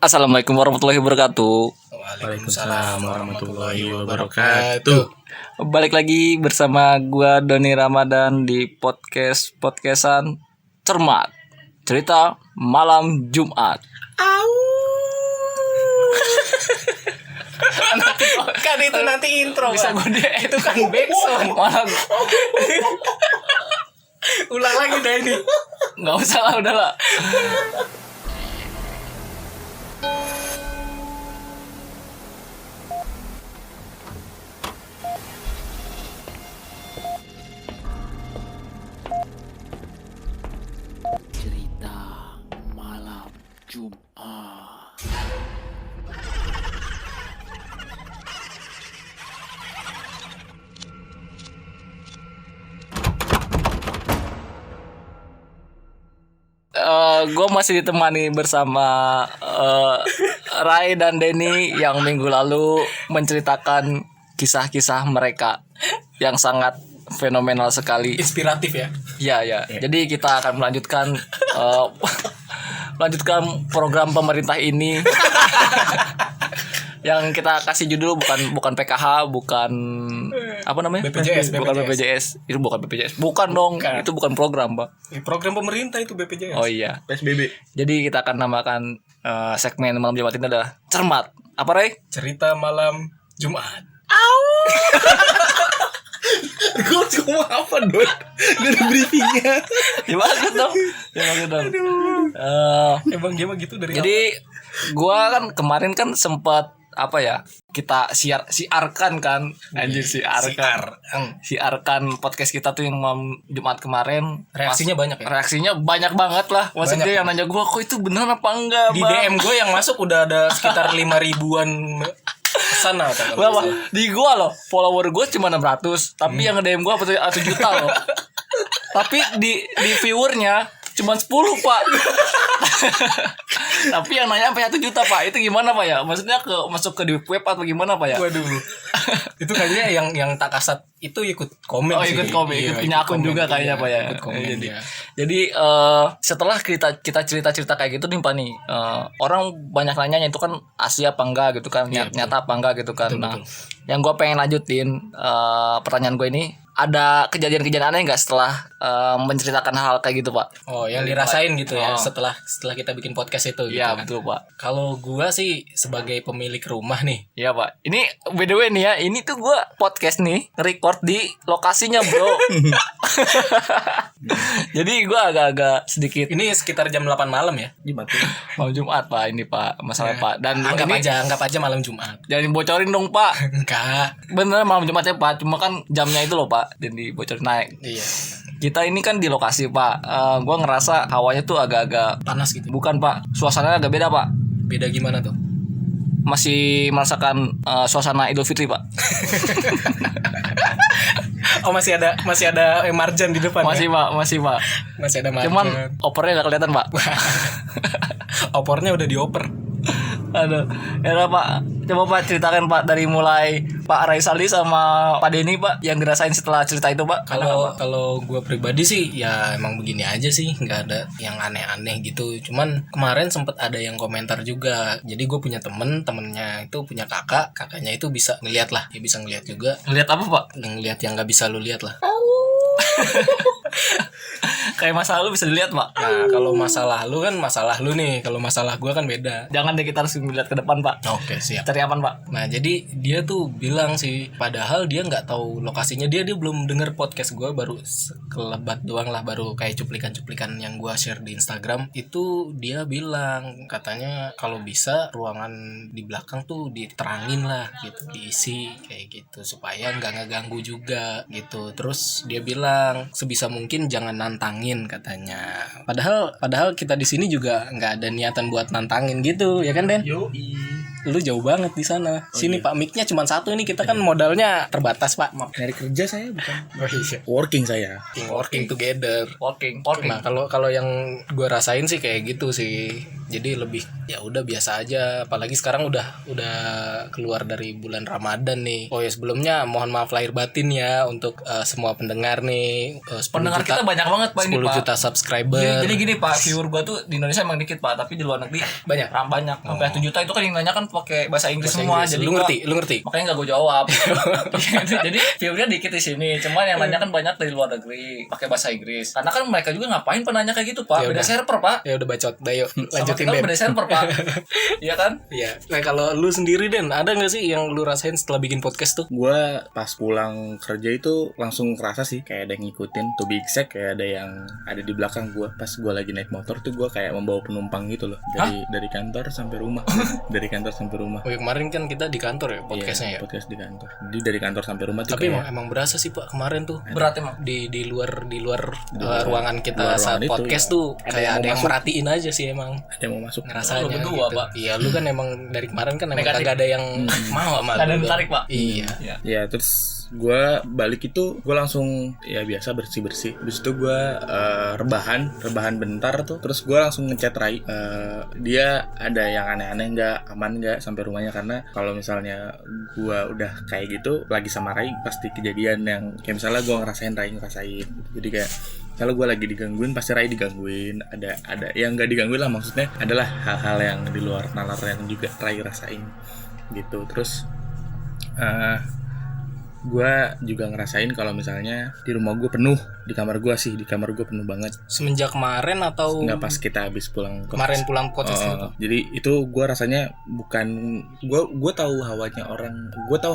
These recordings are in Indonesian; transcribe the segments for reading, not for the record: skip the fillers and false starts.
Assalamualaikum warahmatullahi wabarakatuh. Waalaikumsalam warahmatullahi wabarakatuh. Balik lagi bersama gua Doni Ramadan di podcastan Cermat Cerita Malam Jumat. Kan itu nanti intro Bisa Bang. gue Itu kan backsound. malah Ulang lagi deh ini. nggak usah lah, udahlah. Cerita Malam Jumat. Gue masih ditemani bersama Rai dan Denny yang minggu lalu menceritakan kisah-kisah mereka yang sangat fenomenal sekali. Inspiratif ya. Ya. Jadi kita akan melanjutkan program pemerintah ini yang kita kasih judul bukan PKH, bukan apa namanya? BPJS. Bukan BPJS. Itu bukan BPJS. Bukan dong. Bukan. Itu bukan program, Pak. Program pemerintah itu BPJS. Oh iya. PSBB. Jadi kita akan namakan segmen malam Jumat ini adalah Cermat. Apa, Ray? Cerita Malam Jumat. Gue ngomong apa Don? Gak ada briefingnya. Ya bagus dong. Emang dia mah gitu dari Jadi gua kan kemarin kan sempat apa ya, kita siarkan kan, anjir siarkan podcast kita tuh yang malam Jumat kemarin. Reaksinya banyak ya? Reaksinya banyak banget lah. Maksudnya Banyak yang nanya gua, kok itu bener apa enggak, di Bang? DM gue yang masuk udah ada sekitar 5.000-an sana kan. Wah, di gua loh follower gua cuma 600, tapi yang nge-DM gua 1 juta loh. Tapi di viewernya cuma 10, Pak. Tapi yang nanya sampai 1 juta, Pak. Itu gimana, Pak ya? Maksudnya masuk ke deep web atau gimana, Pak ya? Waduh. Itu kayaknya yang tak kasat itu ikut komen. Oh, sih. ikut komen, Iya, punya akun komen, juga kayaknya, iya, Pak ya. ikut komen, Jadi, iya. jadi setelah kita cerita-cerita kayak gitu nih, Pak nih, orang banyak nanya itu kan asli apa enggak gitu kan, Iya, nyata apa enggak gitu kan. Betul, Nah, betul. yang gue pengen lanjutin pertanyaan gue ini, ada kejadian-kejadian aneh nggak setelah menceritakan hal kayak gitu, Pak? Oh, yang dirasain gitu ya Oh. setelah kita bikin podcast itu gitu. Iya, kan. betul, Pak. Kalau gua sih sebagai pemilik rumah nih. Iya, Pak. Ini by the way nih ya, ini tuh gue podcast nih record di lokasinya, bro. Jadi gue agak-agak sedikit Ini sekitar jam 8 malam ya. malam Jumat, Pak. Ini, Pak, masalah, Pak. Dan Anggap ini aja malam Jumat. jangan dibocorin dong, Pak. Enggak. Bener malam Jumatnya, Pak. Cuma kan jamnya itu loh, Pak. Dan dibocorin naik. Iya. Kita ini kan di lokasi, Pak. Gue ngerasa hawanya tuh agak-agak Panas gitu. bukan, Pak. Suasananya agak beda, Pak. Beda gimana tuh? Masih merasakan suasana Idul Fitri, Pak. Oh, masih ada marjan di depan. Masih, ya? Pak. Masih ada Marjan. Cuman opernya gak kelihatan, Pak. Opornya udah dioper. Aduh, ya udah, Pak. Coba, Pak, ceritakan, Pak, dari mulai Pak Raisali sama Pak Denny, Pak, yang dirasain setelah cerita itu, Pak. Kalau gue pribadi sih ya emang begini aja sih, nggak ada yang aneh-aneh gitu. Cuman kemarin sempet ada yang komentar juga. Jadi gue punya temennya itu punya kakaknya itu bisa ngeliat lah, dia bisa ngeliat juga, Ngeliat apa, Pak? ngeliat yang nggak bisa lu lihat lah. Kayak masa lalu bisa dilihat, Pak. Nah kalau masalah lu kan masalah lu nih, kalau masalah gue kan beda. Jangan deh, kita harus melihat ke depan, Pak. Oke, siap. Cari aman, Pak. Nah jadi dia tuh bilang sih, padahal dia nggak tahu lokasinya, dia belum denger podcast gue, baru sekelebat doang lah, baru kayak cuplikan-cuplikan yang gue share di Instagram. Itu dia bilang katanya kalau bisa ruangan di belakang tuh diterangin lah gitu, diisi kayak gitu supaya nggak ngeganggu juga gitu. Terus dia bilang sebisa mungkin jangan nantangin katanya. Padahal kita di sini juga nggak ada niatan buat nantangin gitu ya kan, Den? Yoi. lu jauh banget di sana. Sini Pak, mic-nya cuma satu ini, kita kan modalnya terbatas Pak. Nyari kerja saya bukan. Oh iya. Working saya. Working together. Working. Nah, kalau yang gue rasain sih kayak gitu sih. Jadi lebih ya udah biasa aja, apalagi sekarang udah keluar dari bulan Ramadan nih. Oh ya, sebelumnya mohon maaf lahir batin ya untuk semua pendengar nih. 10 Pendengar juta, kita banyak banget Pak ini 10 Pak. juta subscriber. Jadi gini Pak, viewer gua tuh di Indonesia emang dikit Pak, tapi di luar negeri Banyak. banyak. Sampai 1 juta itu kan yang nanya kan pakai bahasa Inggris Bahasa semua. Inggris. Jadi Lu ngerti? Makanya nggak gue jawab. Jadi viewernya dikit di sini, cuman yang nanya kan banyak dari luar negeri pakai bahasa Inggris. Karena kan mereka juga ngapain penanya kayak gitu Pak? Ya Beda udah. server Pak. Ya udah bacot, dah yuk Sama lanjutin kita deh. beda server Pak. Iya kan? Iya. Nah, kalau lu sendiri Den, ada nggak sih yang lu rasain setelah bikin podcast tuh? Gue pas pulang kerja itu langsung kerasa sih kayak ada yang ngikutin. To be exact, kayak ada yang ada di belakang gue. Pas gue lagi naik motor tuh gue kayak membawa penumpang gitu loh. Dari kantor sampai rumah. Dari kantor sampai rumah. Oh ya, kemarin kan kita di kantor ya podcastnya Iya, ya. podcast di kantor. Jadi dari kantor sampai rumah tuh Tapi kayak emang berasa sih Pak kemarin tuh. Berat emang. Di luar ruangan kita luar saat ruangan itu, podcast ya. tuh Ada kayak yang ada mau yang masuk. merhatiin aja sih emang. ada yang mau masuk. Ngerasanya Lu berdua, gitu. Pak. Iya, lu kan emang dari kemarin kan emang Negatif. kagak ada yang mau sama Ada yang lu. tertarik, Pak. Iya. Iya. Ya terus gue balik itu gue langsung ya biasa bersih. Habis itu gue rebahan bentar tuh. Terus gue langsung ngechat Rai. Dia ada yang aneh-aneh nggak, aman nggak sampai rumahnya, karena kalau misalnya gue udah kayak gitu lagi sama Rai pasti kejadian yang kayak misalnya gue ngerasain Rai ngerasain. Jadi kayak kalau gue lagi digangguin pasti Rai digangguin. Ada yang nggak digangguin lah, maksudnya adalah hal-hal yang di luar nalar yang juga Rai rasain gitu. Terus gue juga ngerasain kalau misalnya di rumah gue penuh, di kamar gue penuh banget. Semenjak kemarin atau Nggak pas kita habis pulang kemarin pulang podcast itu? jadi itu gue rasanya bukan gue tahu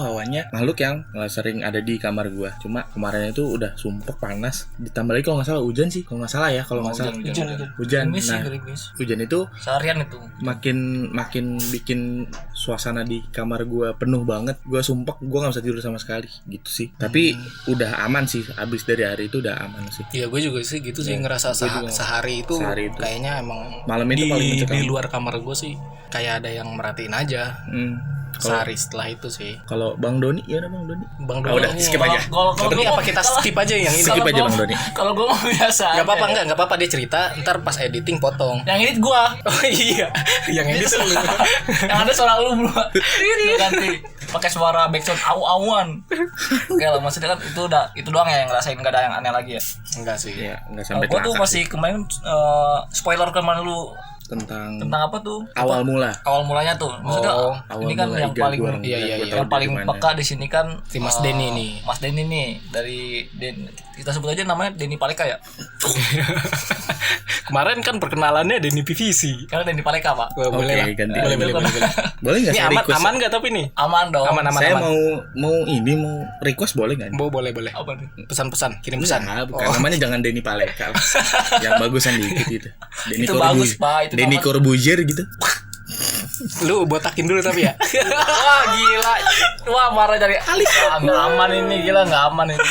hawanya makhluk yang sering ada di kamar gue. Cuma kemarin itu udah sumpek panas, ditambah lagi kalau nggak salah hujan sih, kalau nggak salah ya, kalau nggak salah hujan. Gerimis sih, Nah gerimis. hujan itu Seharian itu. makin bikin suasana di kamar gue penuh banget. Gue sumpek, gue nggak bisa tidur sama sekali gitu sih. Tapi udah aman sih, abis dari hari itu udah aman sih. Iya, gue juga sih gitu sih, Iya, ngerasa gue juga. sehari itu Kayaknya kayaknya emang malam itu paling mencekam. di luar kamar gue sih kayak ada yang merhatiin aja. Sehari setelah itu sih. Kalau Bang Doni, ya Bang Doni. Bang Oh, Doni. udah, skip aja. Kalau Tapi apa kita skip aja yang ini? Skip aja Bang Doni. Kalau gue mau biasa. Gak apa-apa, nggak apa-apa dia cerita, ntar pas editing potong. Yang edit gua. Oh iya, yang edit tuh lu. Yang ada suara lu bro. Lu ganti pakai suara backsound au-auan. Oke lah, maksudnya kan itu doang ya yang ngerasain, enggak ada yang aneh lagi ya. Enggak sih. Ya, nggak sampai Gua tuh terasa masih kemarin spoiler kemarin lu tentang tentang apa tuh? awal mula. Awal mulanya tuh. Maksudnya awal ini kan mula yang Iga paling gua orang- iya, gua iya, tahu yang dia paling gimana. peka di sini kan Si Mas Denny nih. Mas Denny nih dari kita sebut aja namanya Denny Paleka ya. Kemarin kan perkenalannya Denny PVC. Karena Denny Paleka, Pak. Oke, Boleh lah. ganti. Boleh. Boleh nggak Ini saya aman request? aman nggak tapi nih? Aman dong. Aman. Saya mau request boleh nggak? Boleh. Apa nih? Pesan-pesan, kirim pesan. Nah, bukan namanya jangan Denny Paleka lah. Yang bagusan dikit gitu. Denny Itu bagus, Pak, itu Denny nama- Corbuzier gitu. Lu botakin dulu tapi ya. Wah gila. Wah marah dari Alif. Nggak aman ini, gila nggak aman ini.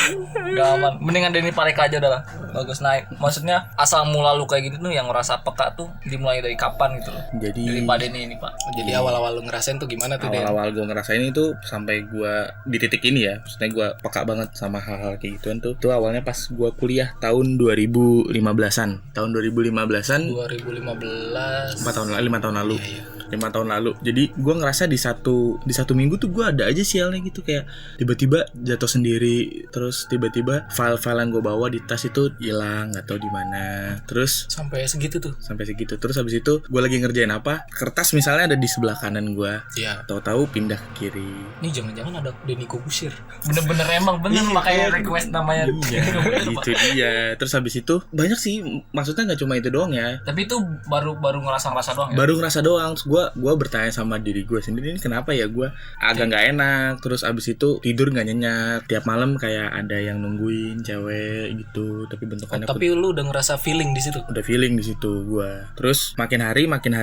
Nggak aman. Mendingan Denny Paleka aja udah lah. Bagus naik. Maksudnya asal mula lu kayak gitu tuh yang ngerasa peka tuh dimulai dari kapan gitu loh. Jadi Dari Pak Denny ini Pak. Jadi awal-awal lu ngerasain tuh gimana tuh, Den? awal-awal gue ngerasain itu sampai gue di titik ini ya, maksudnya gue peka banget sama hal-hal kayak gituan tuh. Itu awalnya pas gue kuliah tahun 2015-an. Tahun 2015-an 2015. 5 tahun lalu. Iya. 5 tahun lalu. Jadi gue ngerasa di satu minggu tuh gue ada aja sialnya gitu, kayak tiba-tiba jatuh sendiri, terus tiba-tiba file-file yang gue bawa di tas itu hilang, nggak tahu di mana. Terus Sampai segitu tuh. sampai segitu. Terus habis itu gue lagi ngerjain apa, kertas misalnya ada di sebelah kanan gue, Iya. tahu-tahu pindah ke kiri. Ini jangan-jangan ada Denny Corbuzier. Bener-bener emang bener makanya request namanya. Iya, itu dia. Terus habis itu banyak sih, maksudnya nggak cuma itu doang ya. Tapi itu baru ngerasa doang ya. Baru ngerasa doang. Terus gue bertanya sama diri gue sendiri, ini kenapa ya gue agak nggak enak. Terus abis itu tidur nggak nyenyak, tiap malam kayak ada yang nungguin cewek gitu, tapi bentukannya Tapi lu udah ngerasa feeling di situ. udah feeling di situ gue. Terus makin hari makin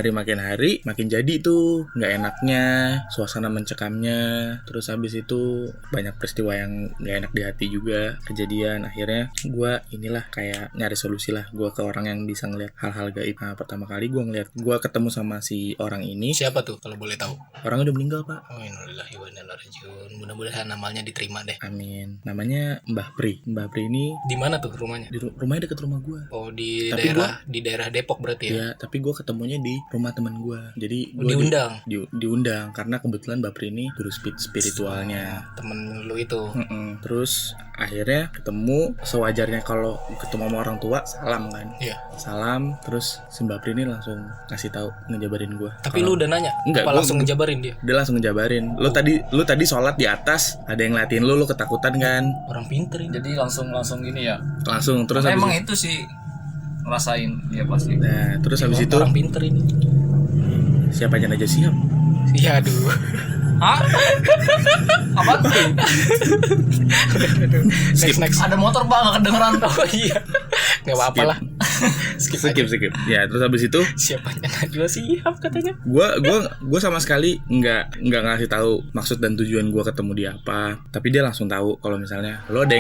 jadi tuh nggak enaknya, suasana mencekamnya. Terus habis itu banyak peristiwa yang nggak enak di hati juga kejadian. Akhirnya gue inilah kayak nyari solusi lah, gue ke orang yang bisa ngeliat hal-hal gaib. Nah, pertama kali gue ketemu sama si orang ini. Siapa tuh kalau boleh tahu? Orangnya udah meninggal, Pak. Oh, innalillahi wa inna ilaihi rajiun. Mudah-mudahan amalnya diterima deh. Amin. Namanya Mbah Pri. Mbah Pri ini Di mana tuh rumahnya? rumahnya deket rumah gue. Oh, di Tapi daerah Depok berarti ya? Ya, tapi gue ketemunya di rumah teman gue. Jadi Oh, gue diundang. diundang karena kebetulan Mbah Pri ini guru spiritualnya. Temen lu itu. Terus akhirnya ketemu, sewajarnya kalau ketemu sama orang tua salam kan. Iya. Salam, terus si Mbak Pri ini langsung ngasih tahu, ngejabarin gue. Tapi lu udah nanya? Enggak, Apa gua- langsung ngejabarin dia? Dia langsung ngejabarin. Lu tadi sholat di atas, ada yang ngeliatin lu ketakutan kan? Orang pinter ini. Jadi langsung gini ya. Langsung terus Karena habis emang itu sih ngerasain dia pasti. Nah, terus habis itu Orang pinter ini. siapa aja siap. Iya, aduh. Hah? Apa tuh? Next. Ada motor bang, gak kedengeran. Oh iya. Gak apa-apa lah. Skip aja. Skip. Ya, terus habis itu Siapanya Najwa siap katanya. gue sama sekali nggak ngasih tahu maksud dan tujuan gue ketemu dia apa, tapi dia langsung tahu kalau misalnya lo ada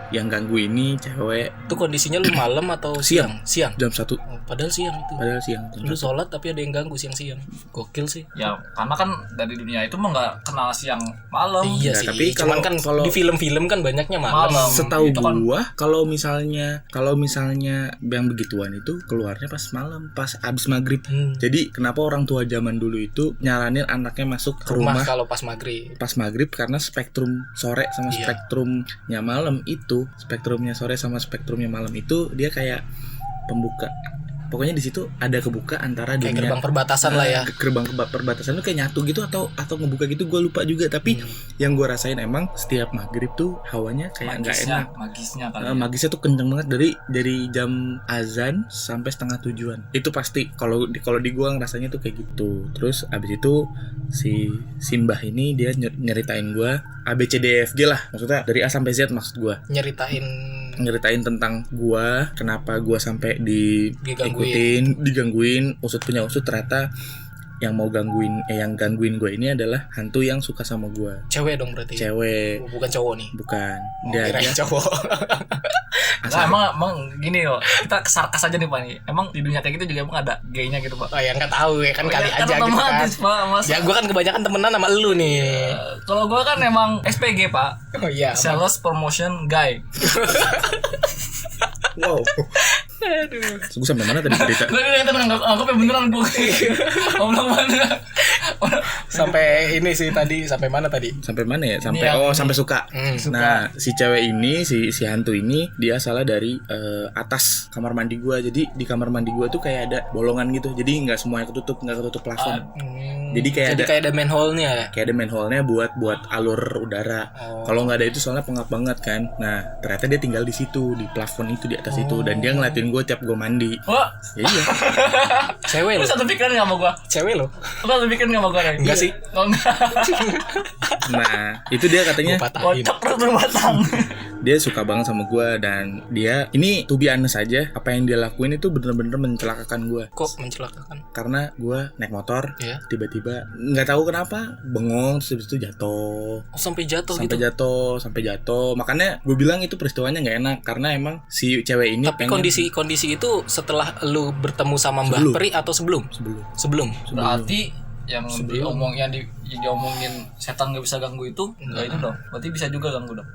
yang ganggu ini cewek. Itu kondisinya lu malam atau siang? Siang. Jam 1 Oh, padahal siang itu. padahal siang. Lu sholat tapi ada yang ganggu siang-siang. Gokil sih. Ya karena kan dari dunia itu mah gak kenal siang malam. Iya Nah, sih. tapi Cuman kan kalau- di film-film kan banyaknya malam. Malam. Setahu Itu kan- gua kalau misalnya yang begituan itu keluarnya pas malam, pas abis maghrib. Jadi kenapa orang tua zaman dulu itu nyaranin anaknya masuk ke Rumah rumah kalau pas maghrib. pas maghrib, karena spektrum sore sama Iya. spektrumnya malam itu, spektrumnya sore sama spektrumnya malam itu dia kayak pembuka. Pokoknya di situ ada kebuka antara Kayak dunia gerbang perbatasan lah ya. gerbang perbatasan itu kayak nyatu gitu atau ngebuka gitu, gue lupa juga. Tapi yang gue rasain emang setiap maghrib tuh hawanya kayak nggak enak. Magisnya kali. Magisnya tuh kenceng banget dari jam azan sampai setengah tujuan. Itu pasti kalau di gua rasanya tuh kayak gitu. Terus abis itu si Simbah ini dia nyeritain gua ABCDFG lah, maksudnya dari A sampai Z maksud gua. Nyeritain tentang gua, kenapa gua sampai digangguin, usut punya usut, ternyata yang gangguin gue ini adalah hantu yang suka sama gue. Cewek dong berarti. Cewek. Bukan cowok nih. Bukan. Kirain cowok. Nah, emang gini loh, kita sarkas aja nih Pak nih. Emang di dunia kayak gitu juga emang ada gaynya gitu Pak? Oh ya nggak tahu ya kan, kali Ya, aja gitu kan. otomatis, Pak, Mas. Ya gue kan kebanyakan temenan sama lu nih. Kalau gue kan emang SPG Pak, Oh iya. Sales Promotion Guy. Wow. Aduh. Gue sampai mana tadi cerita? Gue anggapnya beneran gue. Ngomong mana? Sampai ini sih tadi, sampai mana tadi? Sampai mana ya? Sampai Ini sampai suka. suka. Nah, si cewek ini, si hantu ini dia salah dari atas kamar mandi gua. Jadi di kamar mandi gua tuh kayak ada bolongan gitu. Jadi nggak semuanya ketutup, nggak ketutup plafon. Jadi kayak ada manhole-nya. kayak ada manhole-nya buat alur udara. Kalau nggak ada itu soalnya pengap banget kan. Nah, ternyata dia tinggal di situ, di plafon itu, di atas itu, dan dia ngeliatin gue tiap gue mandi. Wah, Ya, iya. Cewek lu lo. satu pikiran gak sama gue? Cewek lo. Lu satu pikiran gak sama gue? Enggak sih. Oh enggak. Nah, itu dia katanya Gua patahin. Kocok terus berbatang. dia suka banget sama gue, dan dia ini to be honest aja, apa yang dia lakuin itu bener-bener mencelakakan gue. Kok mencelakakan? Karena gue naik motor, Iya. tiba-tiba nggak tahu kenapa bengong, terus habis itu jatuh. Oh, sampai jatuh Sampai gitu. jatuh. Makanya gue bilang itu peristiwanya nggak enak, karena emang si cewek ini Tapi kondisi itu setelah lu bertemu sama Mbah Sebelum. Pri atau sebelum? sebelum Berarti yang diomongin setan gak bisa ganggu itu enggak itu dong. Berarti bisa juga ganggu dong.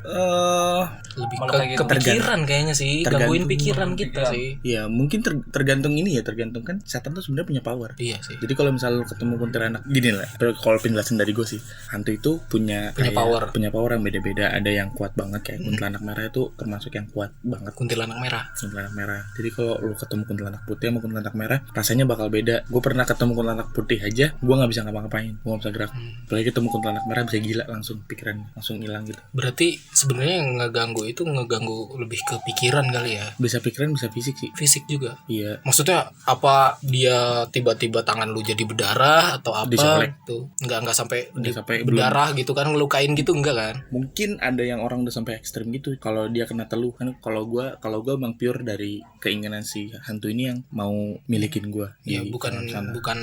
Lebih Malah kayak ke gitu. pikiran kayaknya sih, gangguin Tergantung pikiran kita pikiran. sih. ya mungkin tergantung ini ya, tergantung kan setan tuh sebenarnya punya power. Iya sih. Jadi kalau misal lu ketemu kuntilanak gini lah, kalau penjelasan dari gue sih, hantu itu punya power. punya power yang beda-beda. Ada yang kuat banget kayak kuntilanak merah itu termasuk yang kuat banget. Kuntilanak merah. Kuntilanak merah. Jadi kalau lu ketemu kuntilanak putih sama kuntilanak merah, rasanya bakal beda. Gue pernah ketemu kuntilanak putih aja, gue nggak bisa ngapa-ngapain, gue nggak bisa gerak. Apalagi ketemu kuntilanak merah bisa gila, langsung pikiran langsung hilang gitu. Berarti sebenarnya yang ngeganggu itu ngeganggu lebih ke pikiran kali ya. Bisa pikiran, bisa fisik sih. Fisik juga. Iya. Maksudnya apa dia tiba-tiba tangan lu jadi berdarah atau apa Disolek. gitu? Enggak sampai Nggak sampai berdarah gitu kan, ngelukain gitu enggak kan? Mungkin ada yang orang udah sampai ekstrim gitu. Kalau dia kena teluh kan, kalau gua emang pure dari keinginan si hantu ini yang mau milikin gua. Ya di bukan dalam sana. bukan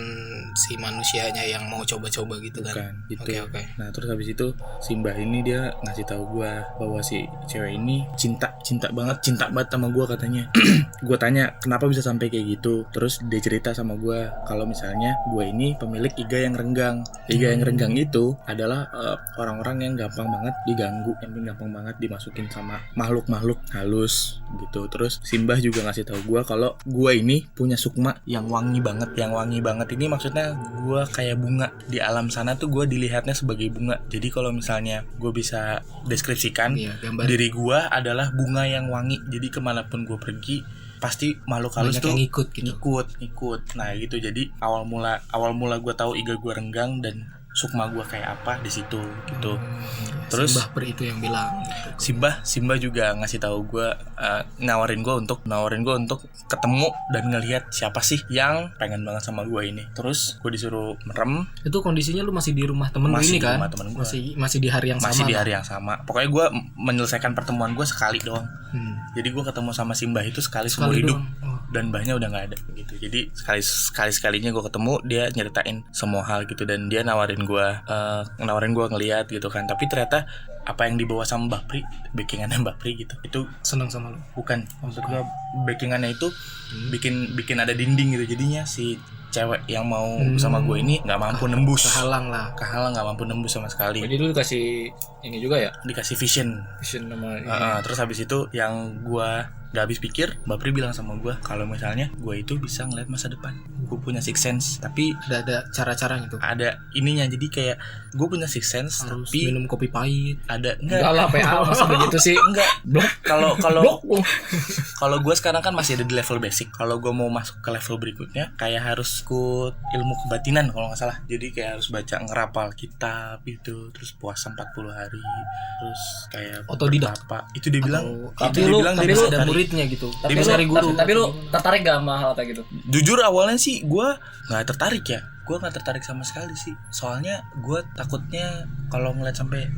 si manusianya yang mau coba-coba gitu kan. kan? gitu. Oke. Nah terus habis itu Simbah ini dia ngasih tahu gue bahwa si cewek ini cinta banget sama gue katanya. Gue tanya kenapa bisa sampai kayak gitu. Terus dia cerita sama gue kalau misalnya gue ini pemilik iga yang renggang. Iga yang renggang itu adalah orang-orang yang gampang banget diganggu, yang gampang banget dimasukin sama makhluk-makhluk halus gitu. Terus Simbah juga ngasih tahu gue kalau gue ini punya sukma yang wangi banget. Yang wangi banget ini maksudnya gue kayak bunga di alam sana tuh, gue dilihatnya sebagai bunga. Jadi kalau misalnya gue bisa deskripsikan, gambar. diri gue adalah bunga yang wangi. Jadi kemanapun gue pergi pasti makhluk halus Banyak tuh yang ikut gitu. ikut. Nah gitu. Jadi awal mula gue tahu iga gue renggang dan sukma gue kayak apa di situ gitu. Terus Simbah itu yang bilang gitu. Simbah juga ngasih tahu gue, nawarin gue untuk ketemu dan ngelihat siapa sih yang pengen banget sama gue ini. Terus gue disuruh merem. Itu kondisinya lu masih di rumah temen lu Masih ini di kan? rumah temen gua. Masih di hari yang sama. Masih di lah. hari yang sama. Pokoknya gue menyelesaikan pertemuan gue sekali doang. Jadi gue ketemu sama Simbah itu sekali seumur hidup. doang. Oh. Dan mbahnya udah nggak ada gitu. Jadi sekalinya gue ketemu, dia nyeritain semua hal gitu. Dan dia nawarin gue ngeliat gitu kan. Tapi ternyata apa yang dibawa sama Mbak Pri, backingannya Mbak Pri gitu, itu Seneng sama lu. bukan, maksud gue backingannya itu bikin ada dinding gitu. Jadinya si cewek yang mau sama gue ini nggak mampu nembus, Kehalang nggak mampu nembus sama sekali. Jadi lu dikasih ini juga ya, Dikasih vision. nama ini. Terus habis itu yang gue gak habis pikir, Mbak Pri bilang sama gue kalau misalnya gue itu bisa ngeliat masa depan, gue punya sixth sense. Tapi ada cara-caranya tuh. ada ininya, jadi kayak gue punya sixth sense Harus tapi minum kopi pahit. ada Enggak lah, PA masa begitu sih. enggak Blok. kalau gue sekarang kan masih ada di level basic. Kalau gue mau masuk ke level berikutnya kayak harus ikut ilmu kebatinan kalau nggak salah. Jadi kayak harus baca ngerapal kitab itu, terus puasa 40 hari, terus kayak Otodidak. bertapa. Itu dia bilang, tapi itu dia lu- bilang tapi dia lu bisa Ada cari. muridnya gitu. Tapi Dia lu, cari guru. tapi lu tertarik gak sama hal kayak gitu? Jujur awalnya sih gue nggak tertarik ya. Gue nggak tertarik sama sekali sih. Soalnya gue takutnya kalau ngeliat sampai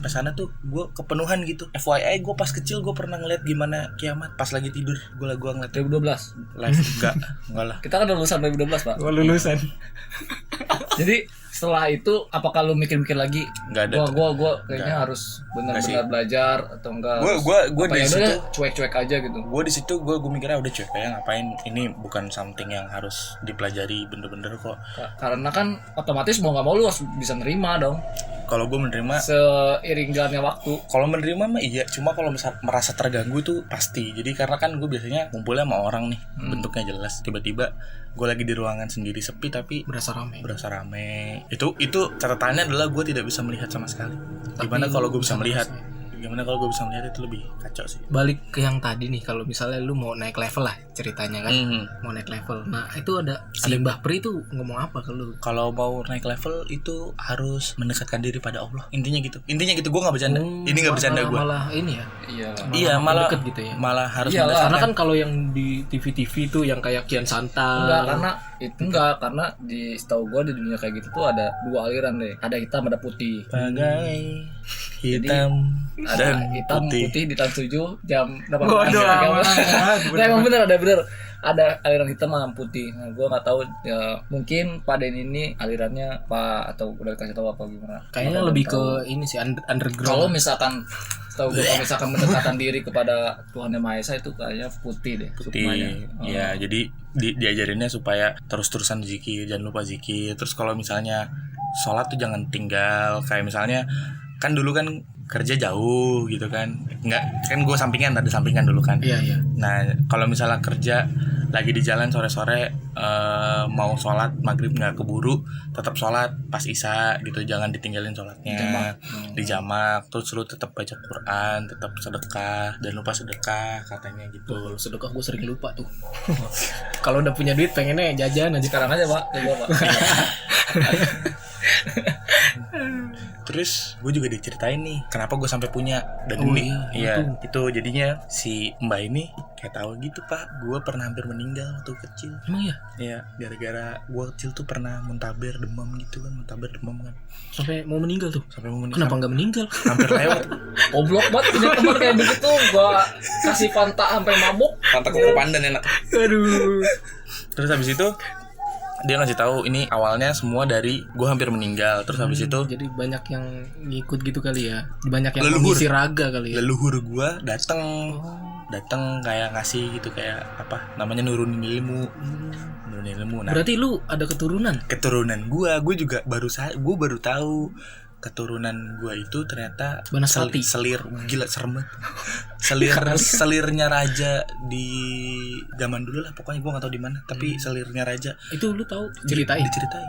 sana tuh gue kepenuhan gitu. FYI gue pas kecil gue pernah ngeliat gimana kiamat pas lagi tidur. Gue ngeliat 2012. live. enggak lah. Kita kan udah lulusan 2012, Pak. Gua lulusan. Jadi setelah itu apakah lu mikir-mikir lagi? Nggak ada. Gua kayaknya Nggak. harus Nggak sih. benar-benar belajar atau enggak? Gue apa di ya udah situ deh, cuek-cuek aja gitu. gue di situ gue mikirnya udah cuek kayak ngapain, ini bukan something yang harus dipelajari bener-bener kok. Karena kan otomatis mau nggak mau lu harus bisa nerima dong Kalau gue menerima, seiring jalannya waktu. kalau menerima mah iya, cuma kalau misal merasa terganggu tuh pasti. Jadi karena kan gue biasanya ngumpulnya sama orang nih, bentuknya jelas, tiba-tiba gue lagi di ruangan sendiri sepi tapi Berasa rame. itu catatannya adalah gue tidak bisa melihat sama sekali. Gimana kalau gue bisa melihat? Gimana kalau gue bisa melihat, itu lebih kacau sih. Balik ke yang tadi nih, kalau misalnya lu mau naik level lah ceritanya kan. Mau naik level. Nah, itu ada Mbah Pri itu ngomong apa ke lu? Kalau mau naik level itu harus mendekatkan diri pada Allah. Intinya gitu. Gue nggak bercanda. Ini nggak bercanda gue. Malah ini ya. Iya. Malah deket gitu ya. Malah harus Iyalah, mendekatkan. Karena kan kalau yang di TV-TV tuh yang kayak Kian Santang. Karena di setahu gua di dunia kayak gitu tuh ada dua aliran deh. Ada hitam, ada putih. Bagai hitam Ada dan hitam putih. putih di tahun 7 jam 18. Bodoh amat. Nah, emang bener. Ada aliran hitam sama putih. Nah, gua nggak tahu ya, mungkin Pak Den ini alirannya apa atau udah dikasih tahu apa gimana. Kayaknya Apa lebih belum ke tahu. ini sih underground. Kalau misalkan tahu gue kalau misalkan mendekatan diri kepada Tuhan Yang Maha Esa itu kayaknya putih deh. sukmanya. Ya, jadi diajarinnya supaya terus-terusan zikir, jangan lupa zikir. Terus kalau misalnya sholat tuh jangan tinggal. Kayak misalnya kan dulu kan kerja jauh gitu kan, nggak kan gue ada sampingan dulu kan. Iya. Nah kalau misalnya kerja lagi di jalan sore-sore, mau sholat maghrib nggak keburu, tetap sholat pas isya gitu, jangan ditinggalin sholatnya, dijamak. Terus lu tetap baca Quran, tetap sedekah, dan lupa sedekah katanya gitu. Kalau sedekah gue sering lupa tuh. Kalau udah punya duit pengennya jajan aja. Sekarang aja Pak, coba Pak. Terus gue juga diceritain nih kenapa gue sampai punya. Dan Oh ini iya, itu jadinya si Mbak ini kayak tahu gitu, Pak, gue pernah hampir meninggal waktu kecil. Emang ya? Iya, gara-gara gue kecil tuh pernah muntaber demam gitu kan, Sampai mau meninggal tuh. sampai mau meninggal. Kenapa nggak meninggal? Hampir lewat. Goblok banget punya teman kayak begitu, gua kasih Fanta sampai mabuk. Pantak kuku pandan enak. Aduh. Terus habis itu dia ngasih tahu ini awalnya semua dari gue hampir meninggal. Terus habis itu Jadi banyak yang ngikut gitu kali ya. Banyak yang Leluhur. mengisi raga kali ya. leluhur gue datang kayak ngasih gitu, kayak apa namanya, nurunin ilmu. Nah, Berarti lu ada keturunan? keturunan gue juga gue baru tahu keturunan gue itu ternyata Banaspati. selir, gila serem banget. Selirnya raja di zaman dulu lah, pokoknya gue nggak tahu di mana, tapi selirnya raja. Itu lu tahu ceritain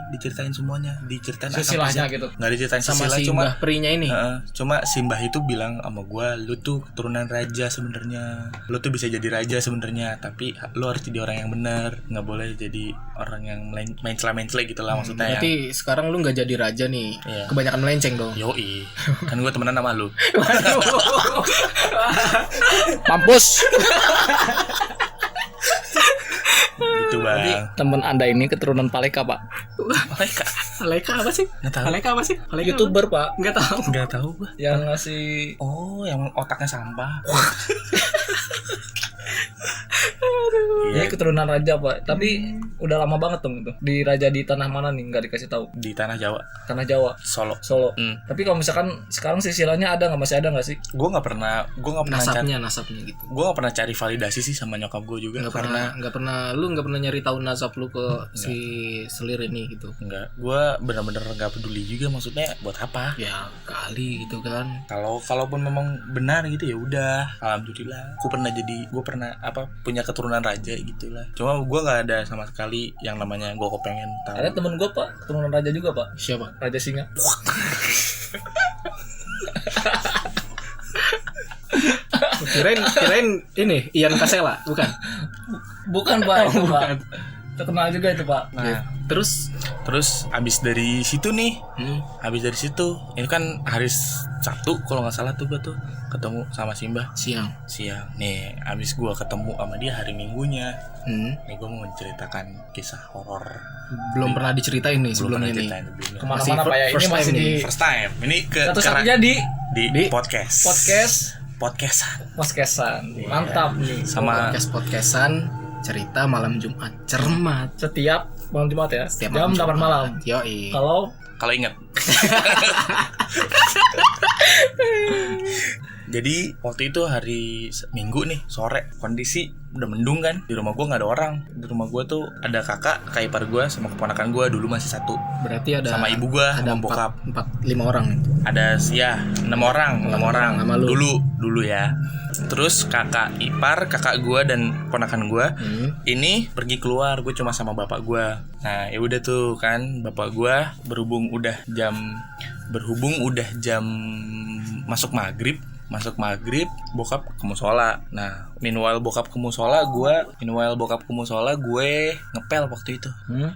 diceritain semuanya, diceritain Silsilahnya gitu. nggak diceritain sama silsilah, si cuma Mbah Prinya ini. cuma si Mbah itu bilang sama gue, lu tuh keturunan raja sebenarnya, lu tuh bisa jadi raja sebenarnya, tapi lu harus jadi orang yang benar, nggak boleh jadi orang yang main celah-mencela gitu lah, maksudnya. Berarti sekarang lu nggak jadi raja nih. Iya. Kebanyakan melenceng dong. Yoi, kan gue temenan sama lu. Mampus. Gitu bang. Temen Anda ini keturunan Paleka, Pak. Mereka Aleka apa sih? nggak tahu. Aleka apa sih? Aleka YouTuber, Pak. Nggak tahu. Nggak tahu gue. Yang ngasih Oh, yang otaknya sampah. Ini Iya, keturunan raja, Pak. Tapi udah lama banget dong itu. Di raja di tanah mana nih? Nggak dikasih tahu. di tanah Jawa, Tanah Jawa, Solo. Solo. Hmm. Tapi kalau misalkan sekarang silsilahnya ada nggak, masih ada nggak sih? Gue nggak pernah cari, Nasabnya gitu. gue nggak pernah cari validasi sih sama nyokap gue juga, Nggak karena pernah nyari tahu nasab lu ke si selir ini gitu. enggak, gue benar-benar nggak peduli juga, maksudnya buat apa? Ya kali gitu kan. Kalaupun memang benar gitu ya udah, alhamdulillah. Gue pernah punya keturunan raja gitulah. Cuma gue nggak ada sama sekali yang namanya gue kepengen tahu. Ada temen gue, Pak, keturunan raja juga, Pak. Siapa? Raja Singa. Kirain ini Ian Kasela, bukan? Bukan, Pak. Itu, Pak. Terkenal juga itu, Pak. Nah, Terus abis dari situ nih, ini kan hari Sabtu kalau nggak salah tuh gue tuh ketemu sama Simbah siang. nih. Abis gue ketemu sama dia hari Minggunya, Hmm. nih gue mau menceritakan kisah horor. Belum pernah diceritain nih Belum pernah sebelumnya nih. ceritain sebelumnya. Kemana-mana, Pak, ya. Ini first masih time di nih. First time. Ini satu-satunya di di podcastan. podcastan. Mantap nih. Sama Podcastan cerita malam Jumat cermat. Setiap malam Jumat ya. Setiap Jam 8 malam. Yoi. kalau ingat. Jadi waktu itu hari Minggu nih sore, kondisi udah mendung kan. Di rumah gue nggak ada orang. Di rumah gue tuh ada kakak ipar gue sama keponakan gue, dulu masih satu. Berarti ada Sama ibu gue, ada sama bokap. 5 orang. Ada 6 orang Sama lu. dulu ya. Terus kakak ipar, kakak gue dan ponakan gue ini pergi keluar. Gue cuma sama bapak gue. Nah ya udah tuh kan, bapak gue berhubung udah jam masuk maghrib, bokap ke musola. Nah, meanwhile bokap ke musola, gue ngepel waktu itu.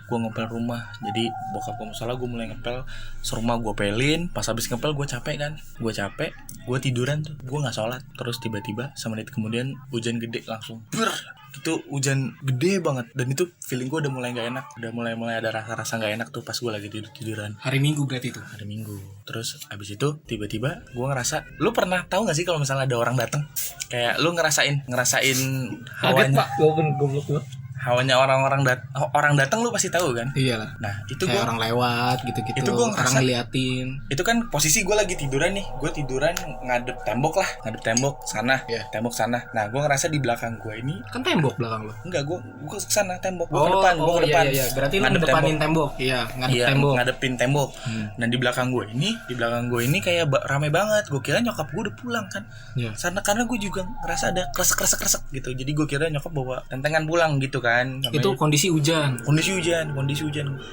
Gue ngepel rumah. Jadi bokap ke musola, gue mulai ngepel serumah, gue pelin. Pas habis ngepel gue capek, gue tiduran tuh. Gue nggak sholat. Terus tiba-tiba semenit kemudian hujan gede langsung. Itu hujan gede banget, dan itu feeling gue udah mulai nggak enak, udah mulai ada rasa nggak enak tuh pas gue lagi tiduran Hari Minggu berarti itu. hari Minggu. Terus abis itu tiba-tiba gue ngerasa, lu pernah tahu nggak sih kalau misalnya ada orang datang, kayak lu ngerasain Kaget, hawanya, Pak. Goblok gua. hawanya orang datang lu pasti tahu kan. Iyalah. Nah itu Kayak gue orang lewat gitu-gitu. Itu gua orang ngerasa- ngeliatin. itu kan posisi gue lagi tiduran nih, gue tiduran ngadep tembok sana. Iya. Tembok sana. Nah gue ngerasa di belakang gue ini, Kan tembok belakang lo. enggak, gue ke sana tembok, gue ke depan. Iya. Berarti lu Ngadep ngedepanin tembok. Iya, ngadep Iya, tembok. ngadepin tembok. Dan di belakang gue ini kayak rame banget. Gue kira nyokap gue udah pulang kan. Iya. Karena gue juga ngerasa ada kresek gitu. Jadi gue kira nyokap bawa tentengan pulang gitu kan. Itu kondisi hujan. kondisi hujan.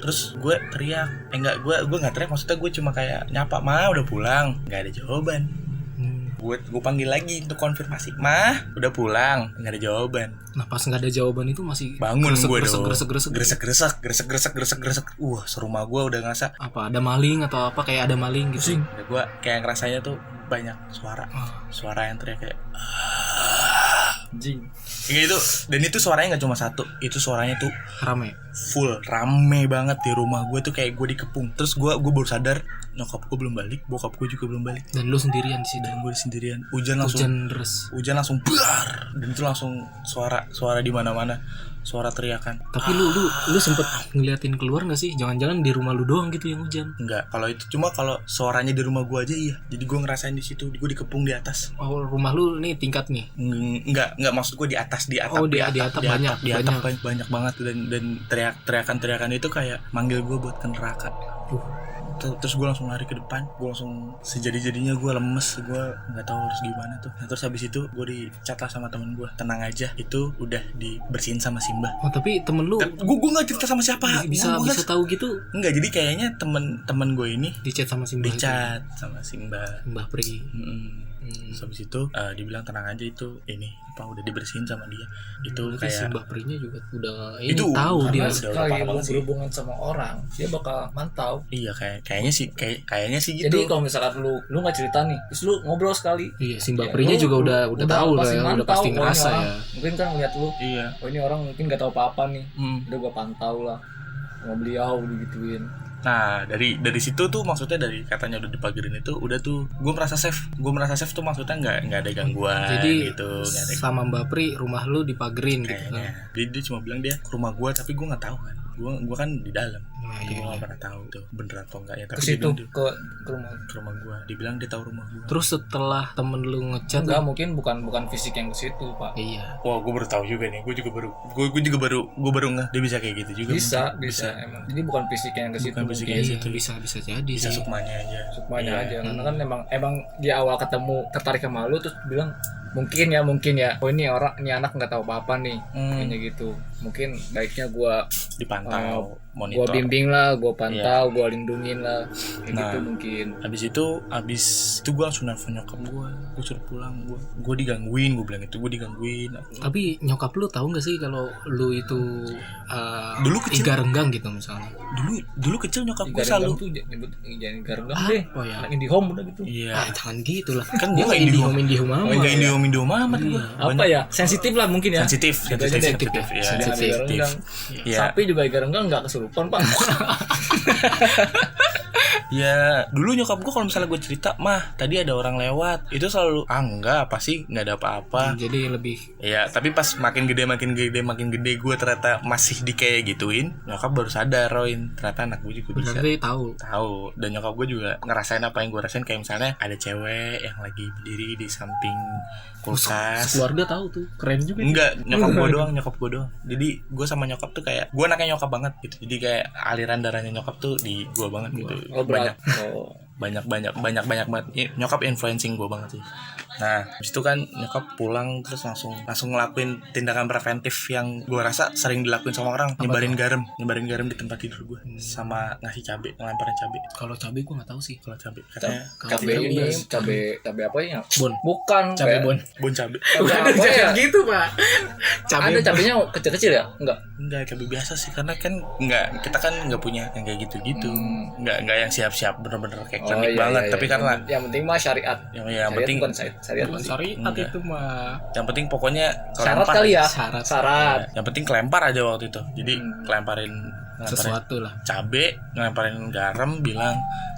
Terus gue teriak, gue nggak teriak, maksudnya gue cuma kayak nyapa, "Ma, udah pulang." Nggak ada jawaban. Gue panggil lagi untuk konfirmasi, "Ma, udah pulang." Nggak ada jawaban. Nah pas nggak ada jawaban itu masih Bangun gue dong. Gresek. Serumah gue udah ngerasa, Apa ada maling atau apa, kayak ada maling gitu. gue kayak ngerasanya tuh banyak suara yang teriak kayak Jing. Enggak itu, dan itu suaranya nggak cuma satu, itu suaranya tuh Rame. full rame banget di rumah gue tuh kayak gue dikepung. Terus gue baru sadar nyokap gue belum balik, bokap gue juga belum balik, Dan lu sendirian di situ. dan gue sendirian. Hujan langsung Hujan deras. hujan langsung bar, dan itu langsung suara di mana-mana, suara teriakan. Tapi lu sempet ngeliatin keluar nggak sih? Jangan-jangan di rumah lu doang gitu yang hujan? Enggak, kalau itu cuma kalau suaranya di rumah gue aja iya. Jadi gue ngerasain di situ, gue dikepung di atas. Oh, rumah lu nih tingkat nih. Enggak maksud gue di atas, di atap, Oh, di atap banyak, di atap banyak banget, dan teriakan itu kayak manggil gue buat ke neraka. Terus gue langsung lari ke depan, gue langsung sejadi-jadinya gue lemes, gue nggak tahu harus gimana tuh. Nah, terus habis itu gue dicat lah sama temen gue, tenang aja, itu udah dibersihin sama Simba. Oh, tapi temen lu Gue nggak cerita sama siapa. bisa tahu gitu Enggak, jadi kayaknya temen gue ini di chat sama Simba. dicat sama Simba. Mbah Pri. Terus habis itu dibilang tenang aja, itu ini apa udah dibersihin sama dia. Itu Berarti si kayak Mbah Prinya juga udah ini Itu tahu karena dia. udah Sekali parah lu banget sih. berhubungan sama orang, dia bakal mantau. iya kayaknya sih gitu. Jadi kalau misalkan lu nggak cerita nih, terus lu ngobrol sekali, Iya, si Mbah ya, Prinya lu juga udah tahu lah pasti ya, udah mantau, pasti oh, ini ngerasa orang ya. mungkin kan ngeliat lu, Iya. oh ini orang mungkin nggak tahu apa-apa nih, Hmm. udah gua pantau lah sama beliau digituin. Nah dari situ tuh maksudnya dari katanya udah dipagerin itu udah tuh gue merasa safe tuh maksudnya nggak ada gangguan Jadi gitu, nggak ada sama Mbak Pri rumah lu dipagerin gitu kan. kayaknya. Jadi dia cuma bilang dia ke rumah gue, tapi gue nggak tahu kan, gue kan di dalam. Nah, Itu iya. gue gak pernah tahu tuh bener atau enggaknya, Ke tapi dia situ bilang dia ke rumah. ke rumah gue, dibilang dia tahu rumah gue. Terus setelah temen lu ngechat Enggak, mungkin bukan fisik yang ke situ, Pak. iya. Wah, gue baru tahu juga nih. Gue juga baru ngeh dia bisa kayak gitu juga. Bisa mungkin. emang. Jadi bukan fisik yang ke situ, Bukan fisik mungkin. yang Iya, situ. bisa jadi Bisa sih. sukmanya aja. Sukmanya Iya. aja, karena kan emang di awal ketemu tertarik sama lu terus bilang mungkin ya oh ini anak nggak tahu apa-apa nih, kayaknya gitu. Mungkin baiknya gua Dipantau, gua monitor. bimbing lah, gua pantau, gua lindungin lah, kayak Nah. gitu mungkin. Habis itu gue langsung nelfon nyokap gue suruh pulang. Gue digangguin, gue bilang itu gue digangguin. Tapi nyokap lu tahu nggak sih kalau lu itu Dulu kecil. iga renggang gitu misalnya? Dulu kecil nyokap gue Garenggang selalu. tuh nyebut jangan garenggang deh. Oh ya. Anak indie home udah gitu. Iya. Jangan gitu lah. Kan Dia gua nggak Indihome. Indihome amat. Enggak Indo amat gue. Apa ya? Sensitif lah mungkin ya. Sensitif Gitu aja deh. ya. Jangan Sensitif. garenggang. Iya. Sapi juga garenggang nggak kesurupan, Pak. Ya dulu nyokap gue kalau misalnya gue cerita, mah tadi ada orang lewat, itu selalu enggak, apa sih, nggak ada apa-apa. Jadi lebih Ya tapi pas makin gede gue ternyata masih di kayak gituin, nyokap baru sadar, Roin, ternyata anak gue juga bisa. berarti tahu. Dan nyokap gue juga ngerasain apa yang gue rasain, kayak misalnya ada cewek yang lagi berdiri di samping kulkas. Keluarga tahu tuh. Keren juga. Enggak, nyokap gue doang. Jadi gue sama nyokap tuh kayak, gue anaknya nyokap banget gitu. Jadi kayak aliran darahnya nyokap tuh di gue banget gitu. Oh, berat. Banyak banget. Nyokap influencing gue banget sih. Nah, habis itu kan nyokap pulang terus langsung ngelakuin tindakan preventif yang gue rasa sering dilakuin sama orang, nyebarin garam di tempat tidur gue, sama ngasih cabe, ngelemparin cabe. Kalau cabai gua nggak tahu sih. Kalau cabe katanya Cabe ini, cabe apa ya? Bon. Bukan Cabai kayak- bon. bon cabe. Cabe apa ya? gitu, Pak. Ada cabenya kecil-kecil ya? Enggak, cabe biasa sih, karena kan kita kan nggak punya yang kayak gitu-gitu. Enggak yang siap-siap bener-bener kayak klinik banget, tapi karena yang penting mah syariat. yang Syariat penting bukan syariat Bukan penting. syariat Enggak. itu mah. yang penting pokoknya Syarat kelempar kali ya. Syarat. Syarat. Yang penting kelempar aja waktu itu. Jadi ngelemparin Sesuatu lah. cabe, ngelemparin garam, bilang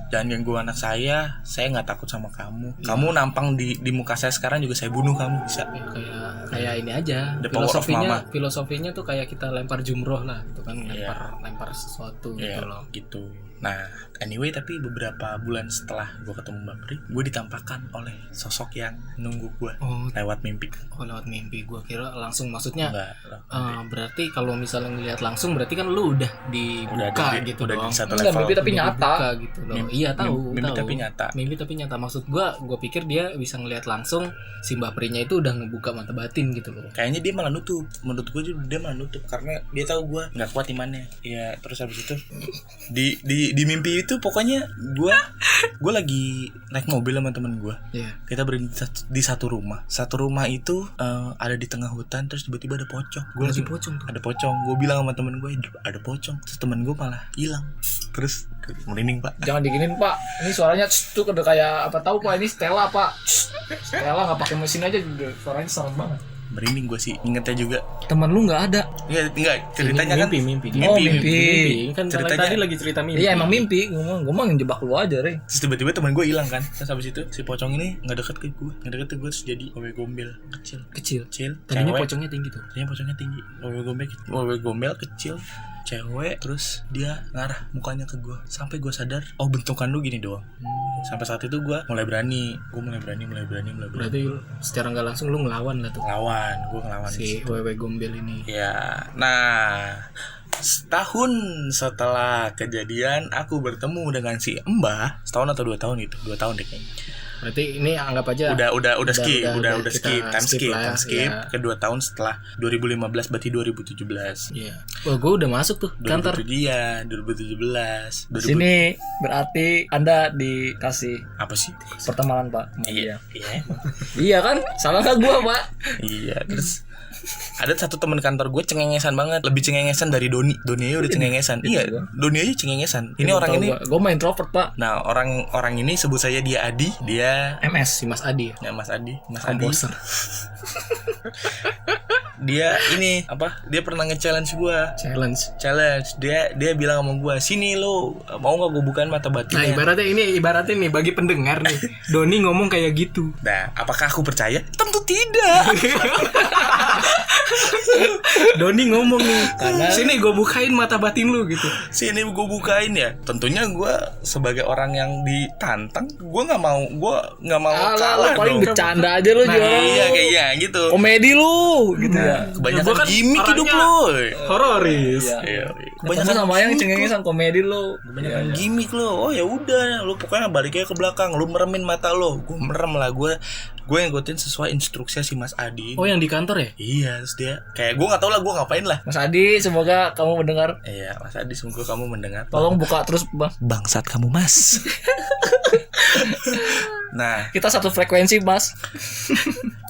jangan ganggu anak saya nggak takut sama kamu. Kamu nampang di muka saya sekarang juga saya bunuh kamu, bisa. Ya, kayak ini aja. The power of mama. Filosofinya tuh kayak kita lempar jumroh lah, gitu kan, Iya. lempar sesuatu Iya, gitu loh. gitu. Nah, anyway, tapi beberapa bulan setelah gue ketemu Mbak Pri, gue ditampakkan oleh sosok yang nunggu gue Oh, lewat mimpi. lewat mimpi. Gua kira langsung, maksudnya Enggak, berarti kalau misalnya ngelihat langsung berarti kan lu udah dibuka gitu udah dong. di satu Enggak, level. mimpi tapi Udah nyata. dibuka gitu loh. Iya tahu. Mimpi tahu. tapi nyata. Mimpi tapi nyata. Maksud gua pikir dia bisa ngelihat langsung si Mbak Prinya itu udah ngebuka mata batin gitu loh. Kayaknya dia malah nutup. Menurut gue juga dia malah nutup karena dia tahu gue nggak kuat imannya. Ya terus habis itu di mimpi itu pokoknya gue lagi naik mobil sama temen gue. Iya. Kita berada di satu rumah. Satu rumah itu ada di tengah hutan, terus tiba-tiba ada pocong. Gue Lagi langsung pocong tuh. ada pocong. Gue bilang sama temen gue ada pocong. Terus temen gue malah hilang. Terus merinding pak. Jangan diginin, Pak. Ini suaranya tuh udah kayak apa tahu Pak, ini Stella, Pak. Stella enggak pakai mesin aja juga suaranya serem banget. merinding gue sih ingetnya juga. Teman lu nggak ada. Iya, enggak, ceritanya kan mimpi. Oh, mimpi. Kan Ceritanya- tadi lagi cerita mimpi. Iya emang mimpi. Gue mau ngejebak lu aja, Re. Terus tiba-tiba teman gue hilang kan. Terus habis itu si pocong ini nggak deket ke gue, terus jadi wewe gombel kecil. Kecil. Tadinya Cewek. pocongnya tinggi tuh. Tadinya pocongnya tinggi, wewe gombel kecil, cewek. Terus dia ngarah mukanya ke gue sampai gue sadar, oh bentukan lu gini doang. Sampai saat itu gue mulai berani. Berarti secara nggak langsung lu ngelawan lah tuh Gue ngelawan si wewe gombel ini. ya. Nah, setahun setelah kejadian aku bertemu dengan si Mbah. Setahun atau 2 tahun itu, 2 tahun deh kayaknya. Berarti ini anggap aja Udah skip, udah kita skip, time skip lah, ya. ke 2 tahun setelah 2015 berarti 2017. Iya. Oh, gue udah masuk tuh kantor. 2017. Sini berarti Anda dikasih Apa sih? pertemanan, Pak. sama Iya, dia. iya, Iya kan? Salah nggak gua, Pak? iya. Terus ada satu teman kantor gue cengengesan banget, lebih cengengesan dari Doni. Doni aja udah cengengesan. Iya, Doni aja cengengesan. Ini orang ini. Gue main introvert, Pak. Nah, orang ini sebut saja dia Adi. Dia MS si Mas Adi. ya Mas Adi. Adi. Komposer. Dia ini apa? Dia pernah nge-challenge gue. Challenge. Dia bilang sama gue, sini lo, mau nggak gue bukain mata Nah, batinnya? ibaratnya nih bagi pendengar nih. Doni ngomong kayak gitu. Nah, apakah aku percaya? Tentu tidak. Doni ngomong nih, sini gue bukain mata batin lu gitu. Sini gue bukain ya. Tentunya gue sebagai orang yang ditantang, gue nggak mau kalah Lu paling dong. bercanda aja lu, Nah, jualan lu. Iya kayaknya gitu. Komedi lu gitu ya. Kebanyakan Gua kan gimmick hidup orangnya lo. Hororis. Iya. Kebanyakan sama yang cengengesan komedi lu. Kebanyakan gimmick lo. Oh ya udah, lo pokoknya baliknya ke belakang, lo meremin mata lo. Gue merem lah, gue ngikutin sesuai instruksi si Mas Adi. Oh, yang di kantor ya? Iya, terus dia kayak gue nggak tahu lah gue ngapain lah. Mas Adi, semoga kamu mendengar. Iya, Mas Adi, semoga kamu mendengar. Tolong buka terus, Bang. Bangsat kamu, Mas. Nah, Kita satu frekuensi, Mas.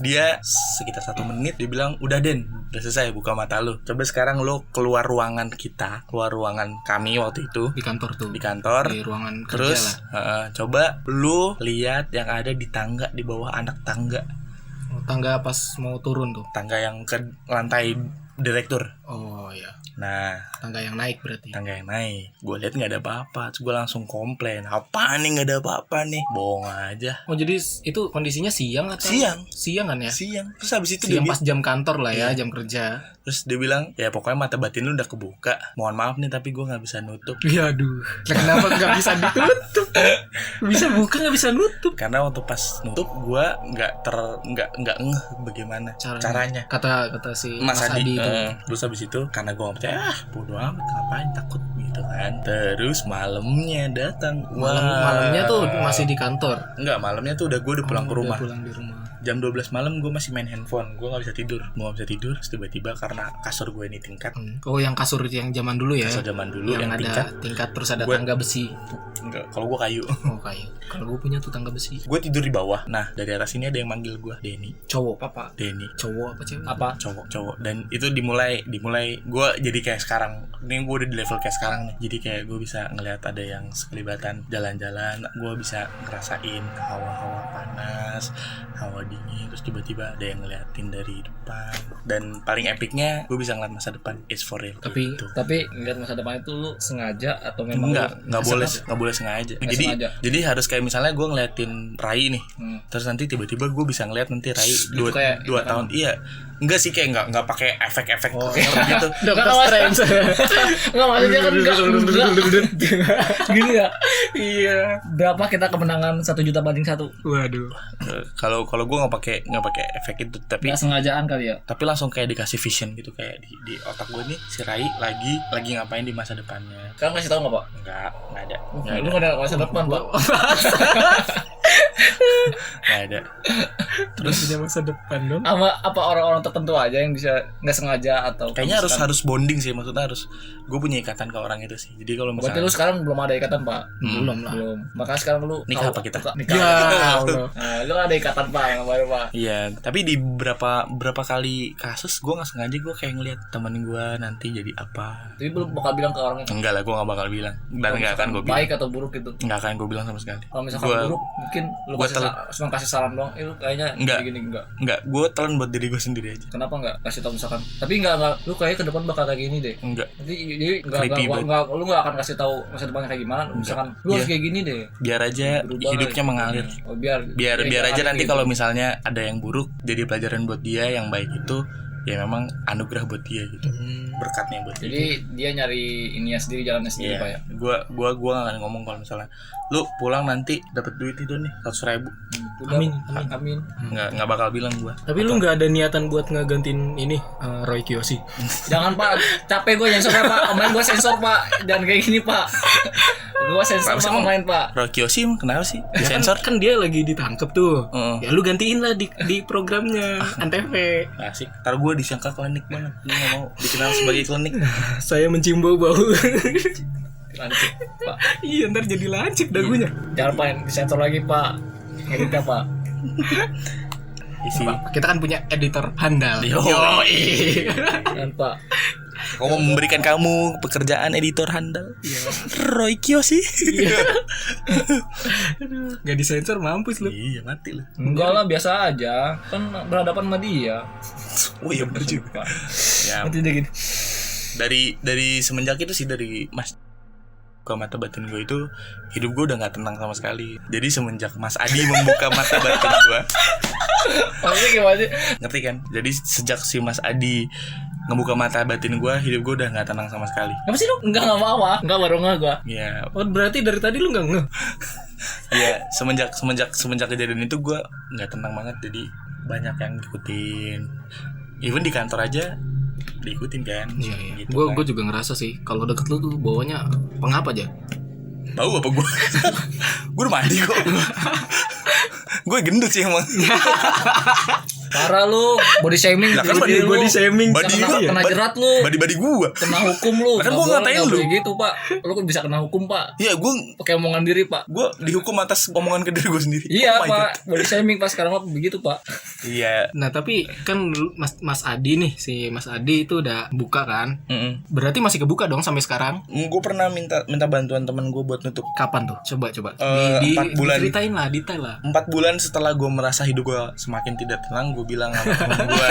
dia sekitar 1 menit dia bilang, udah Den, udah selesai buka mata lo. Coba sekarang lo keluar ruangan kami waktu itu Di kantor tuh. di kantor. Di ruangan kerja Terus lah. coba lu lihat yang ada di tangga di bawah anak tangga, Oh, tangga pas mau turun tuh. tangga yang ke lantai direktur. Oh ya, Nah, tangga yang naik berarti. tangga yang naik, gue lihat nggak ada apa-apa. Terus gue langsung komplain, apa nih nggak ada apa-apa nih, bohong aja. Oh, jadi itu kondisinya siang atau? Siang. Siang kan ya? Siang. Terus habis itu Siang dia, pas jam kantor lah ya, jam kerja. terus dia bilang, ya pokoknya mata batin lu udah kebuka. Mohon maaf nih tapi gue nggak bisa nutup. Iya, aduh. Lah, kenapa nggak bisa ditutup? Bisa buka nggak bisa nutup. Karena waktu pas nutup gue nggak ngeh bagaimana caranya. Kata si Mas Adi itu. terus habis itu karena gue percaya, bodo amat, ngapain takut gitu kan. Terus malamnya datang. Malamnya tuh masih di kantor. Enggak, malamnya tuh udah gue udah pulang ke rumah. Udah pulang di rumah. Jam 12 malam gue masih main handphone. Gue gak bisa tidur. Terus tiba-tiba karena kasur gue ini tingkat. Oh, yang kasur yang zaman dulu ya? Kasur zaman dulu yang ada tingkat terus ada Gua- tangga besi. Enggak, kalau gue kayu. Oh, kayu. Kalau gue punya tuh tangga besi. Gue tidur di bawah. Nah, dari atas ini ada yang manggil gue, Denny. Cowok apa? Denny. Cowok apa cewek? Apa? Cowok. Dan itu dimulai gue jadi kayak sekarang. Ini gue udah di level kayak sekarang nih. Jadi kayak gue bisa ngelihat ada yang sekelibatan jalan-jalan. Gue bisa ngerasain hawa-hawa panas, hawa dingin. Terus tiba-tiba ada yang ngeliatin dari depan. Dan paling epicnya gue bisa ngeliat masa depan. It's for real. Tapi- gitu. Tapi ngeliat masa depan itu lu sengaja atau memang nggak boleh sengaja. Nggak Jadi sengaja. jadi harus kayak misalnya gue ngeliatin Rai nih. Terus nanti tiba-tiba gue bisa ngeliat nanti Rai gitu kayak- 2 tahun. Iya. Enggak sih, kayak nggak pakai efek-efek Oh, gitu. Dokter Strange. Enggak, maksudnya kan enggak. Gini ya. Iya. Berapa kita kemenangan 1 juta banding 1? Waduh. Kalau gue nggak pakai efek itu, tapi Enggak sengajaan kali ya. langsung kayak dikasih vision gitu, kayak di otak gue nih si Rai lagi ngapain di masa depannya. Sekarang kasih tahu enggak, Pak? Nggak ada. Lu enggak ada masa depan, Pak. Nggak ada. Terus punya masa depan dong. Sama apa orang-orang tertentu aja yang bisa enggak sengaja atau Kayaknya misalkan- harus bonding sih, maksudnya harus gue punya ikatan ke orang itu sih. Jadi kalau Berarti misalnya lu sekarang belum ada ikatan, Pak? Belum lah. Belum. Makanya sekarang lu Nikah tahu- apa kita? Nikah. Ya Allah. Nah, lu ada ikatan, Pak, yang baru, Pak. iya, tapi di berapa kali kasus gue nggak sengaja gue kayak ngeliat temen gue nanti jadi apa. Tapi belum bakal bilang ke orangnya. Enggak lah, gue nggak bakal bilang dan nggak akan gue bilang. Baik atau buruk gitu. Nggak akan gue bilang sama sekali. Kalau misalkan Gua- buruk, mungkin lu gua cuma kasih saran dong. Lu kayaknya makanya Enggak. gini Enggak, gue telan buat diri gue sendiri aja. kenapa enggak kasih tahu misalkan tapi enggak lu kayak ke depan bakal kayak gini deh Enggak. nanti jadi Creepy banget. lu enggak akan kasih tahu masa depannya kayak gimana misalkan lu harus Iya. kayak gini deh Biar aja Berubah hidupnya kayak mengalir. gini. Oh, biar Biar aja nanti gitu. kalau misalnya ada yang buruk jadi pelajaran buat dia, yang baik itu ya memang anugerah buat dia gitu. Berkatnya buat dia. jadi dia nyari ininya sendiri jalannya sendiri Pak ya. Iya. Gua gak akan ngomong kalau misalnya lu pulang nanti dapat duit itu nih 100.000. Udah, amin. Nggak bakal bilang gua. Tapi lu nggak ada niatan buat ngegantiin ini Roy Kiyoshi? Jangan Pak, capek gue sensornya Pak. Kemarin gue sensor Pak, jangan kayak gini Pak. Gue sensor Pak kemarin Pak. Rocky Yoshi emang kenapa sih? Ya Disensor? kan dia lagi ditangkep tuh. Heeh. Ya lu gantiin lah di programnya Antv. Asik. Ntar gue disangka klinik banget. Gue gak mau dikenal sebagai klinik. Saya mencium bau-bau. Lancip Pak. Iya ntar jadi lancip dagunya. Jangan Pak, disensor lagi Pak. Editnya Pak. Isi. Kita kan punya editor handal. Yoi. Jangan Pak. Aku mau memberikan kamu pekerjaan editor handal. Roy Kiyoshi. Gak disensor mampus lu. Iya mati lu. Enggak lah, biasa aja. Kan berhadapan sama dia. Oh iya bener juga. Pak. Ya, Nanti dia gini. dari semenjak itu sih, dari Mas buka mata batin gue itu, hidup gue udah nggak tenang sama sekali. Jadi semenjak Mas Adi membuka mata batin gue, Maksudnya gimana sih? ngerti kan? Jadi sejak si Mas Adi ngebuka mata batin gue, hidup gue udah nggak tenang sama sekali. Apa sih lu? Enggak mau ah. Enggak baru enggak gua. Ya, Oh berarti dari tadi lu nggak ngeh? ya semenjak kejadian itu gue nggak tenang banget. Jadi banyak yang ngikutin, even di kantor aja diikutin kan. Iya iya. Gitu Gue kan. juga ngerasa sih kalau deket lu tuh bawanya pengap aja. Bau apa gue? Gue udah mandi kok. Gue gendut sih emang. Parah lu, body shaming. Lah kan diri lu. body shaming. Body Kena jerat lu. Badi gue. Kena hukum lu. Lah kan Nggak gua boleh, ngatain nggak lu. boleh gitu Pak. Lu kan bisa kena hukum Pak. Iya, gue Pakai omongan diri Pak. dihukum atas omongan ke diri gue sendiri. Iya Oh my Pak, body shaming Pak sekarang Pak begitu Pak. God. Iya. Nah tapi kan Mas Adi nih, si Mas Adi itu udah buka kan? Berarti masih kebuka dong sampai sekarang? Gue pernah minta bantuan temen gue buat nutup. Kapan tuh? Coba 4 bulan. Diceritain lah, detail lah. 4 bulan setelah gue merasa hidup gue semakin tidak tenang, gue bilang sama temen gue,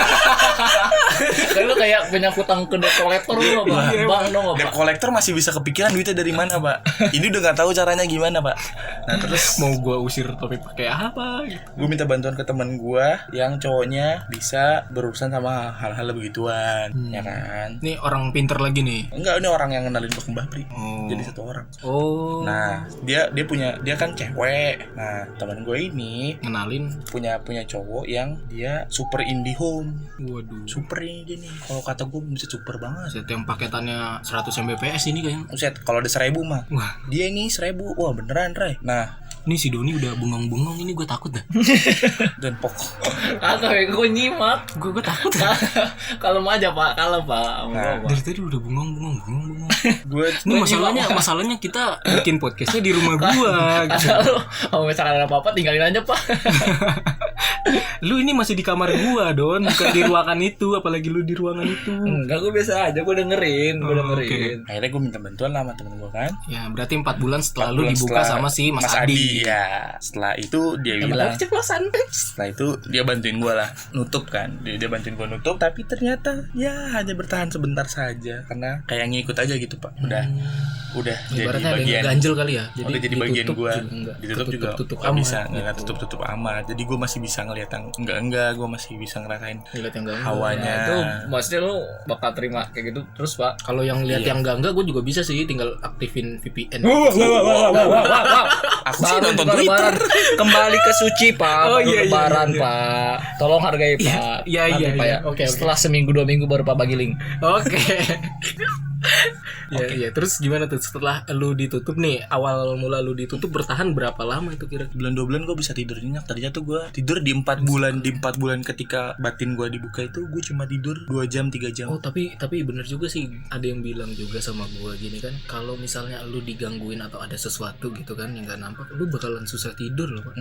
Kan lu kayak punya hutang ke debt collector lu Pak. Bang dong debt Pak. collector masih bisa kepikiran duitnya dari mana pak. Ini udah nggak tahu caranya gimana pak. Nah terus Mau gua usir tapi pakai apa gitu. gue minta bantuan ke temen gue yang cowoknya bisa berurusan sama hal-hal begituan, ya kan. Ini orang pinter lagi nih. Enggak, ini orang yang kenalin gue ke Mbah Pri. Oh. Jadi satu orang. Oh. Nah, dia kan cewek. Nah, teman gue ini Ngenalin. punya cowok yang dia super indie home. Waduh. Super ini dia nih. Kalau kata gue bisa super banget. Set yang paketannya 100 Mbps ini kayaknya. Buset, kalau ada 1.000 mah. Wah, Dia ini 1.000. Wah, beneran, Ray. Nah, ini si Doni udah bengong-bengong ini gue takut dah. dan pokok. Kayak gue nyimak. Gue takut. Kalem aja Pak, kalem Pak. Nah. Dari tadi udah bengong-bengong. Gue Ini masalahnya kita bikin podcastnya di rumah gua gitu. Kalau kalau misalkan ada apa-apa tinggalin aja Pak. Lu ini masih di kamar gua Don, bukan di ruangan itu, apalagi lu di ruangan itu. Enggak, gue biasa aja, gue dengerin. akhirnya gue minta bantuan lah sama temen gue kan. Ya berarti 4 bulan setelah 4 lu bulan dibuka setelah sama si Mas Adi. Ya, setelah itu dia bilang, Keceplosan. setelah itu dia bantuin gue lah nutup kan. Dia bantuin gue nutup, tapi ternyata ya hanya bertahan sebentar saja karena kayak ngikut aja gitu pak. Udah jadi Ibaratnya ada yang bagian. ganjel kali ya. Udah jadi bagian ditutup gue. juga enggak. Ditutup juga Tutup nggak amat. bisa, nggak tutup amat. Jadi gue masih bisa ngeliat yang enggak, gue masih bisa ngerasain Lihat yang enggak. hawanya. Itu maksudnya lu bakal terima kayak gitu terus Pak. Kalau yang lihat yang enggak gue juga bisa sih, tinggal aktifin VPN. Aku sih Baru nonton juga Twitter. Lebaran. Kembali ke suci Pak. Oh, Baru iya, iya, Lebaran iya. Pak. Tolong hargai Pak. Iya, Nanti, iya, Pak, iya. ya. Oke, oke. Setelah seminggu 2 minggu baru Pak bagi link. Oke. Ya, ya. Terus gimana tuh setelah lu ditutup nih? Awal mula lu ditutup bertahan berapa lama itu kira-kira? Bulan 2 bulan gue bisa tidur nyenyak. Tadinya tuh gue tidur di 4 bulan. Di 4 bulan ketika batin gue dibuka itu gue cuma tidur 2 jam 3 jam. Oh tapi bener juga sih, ada yang bilang juga sama gua gini kan, kalau misalnya lu digangguin atau ada sesuatu gitu kan yang gak nampak, lu bakalan susah tidur loh Pak.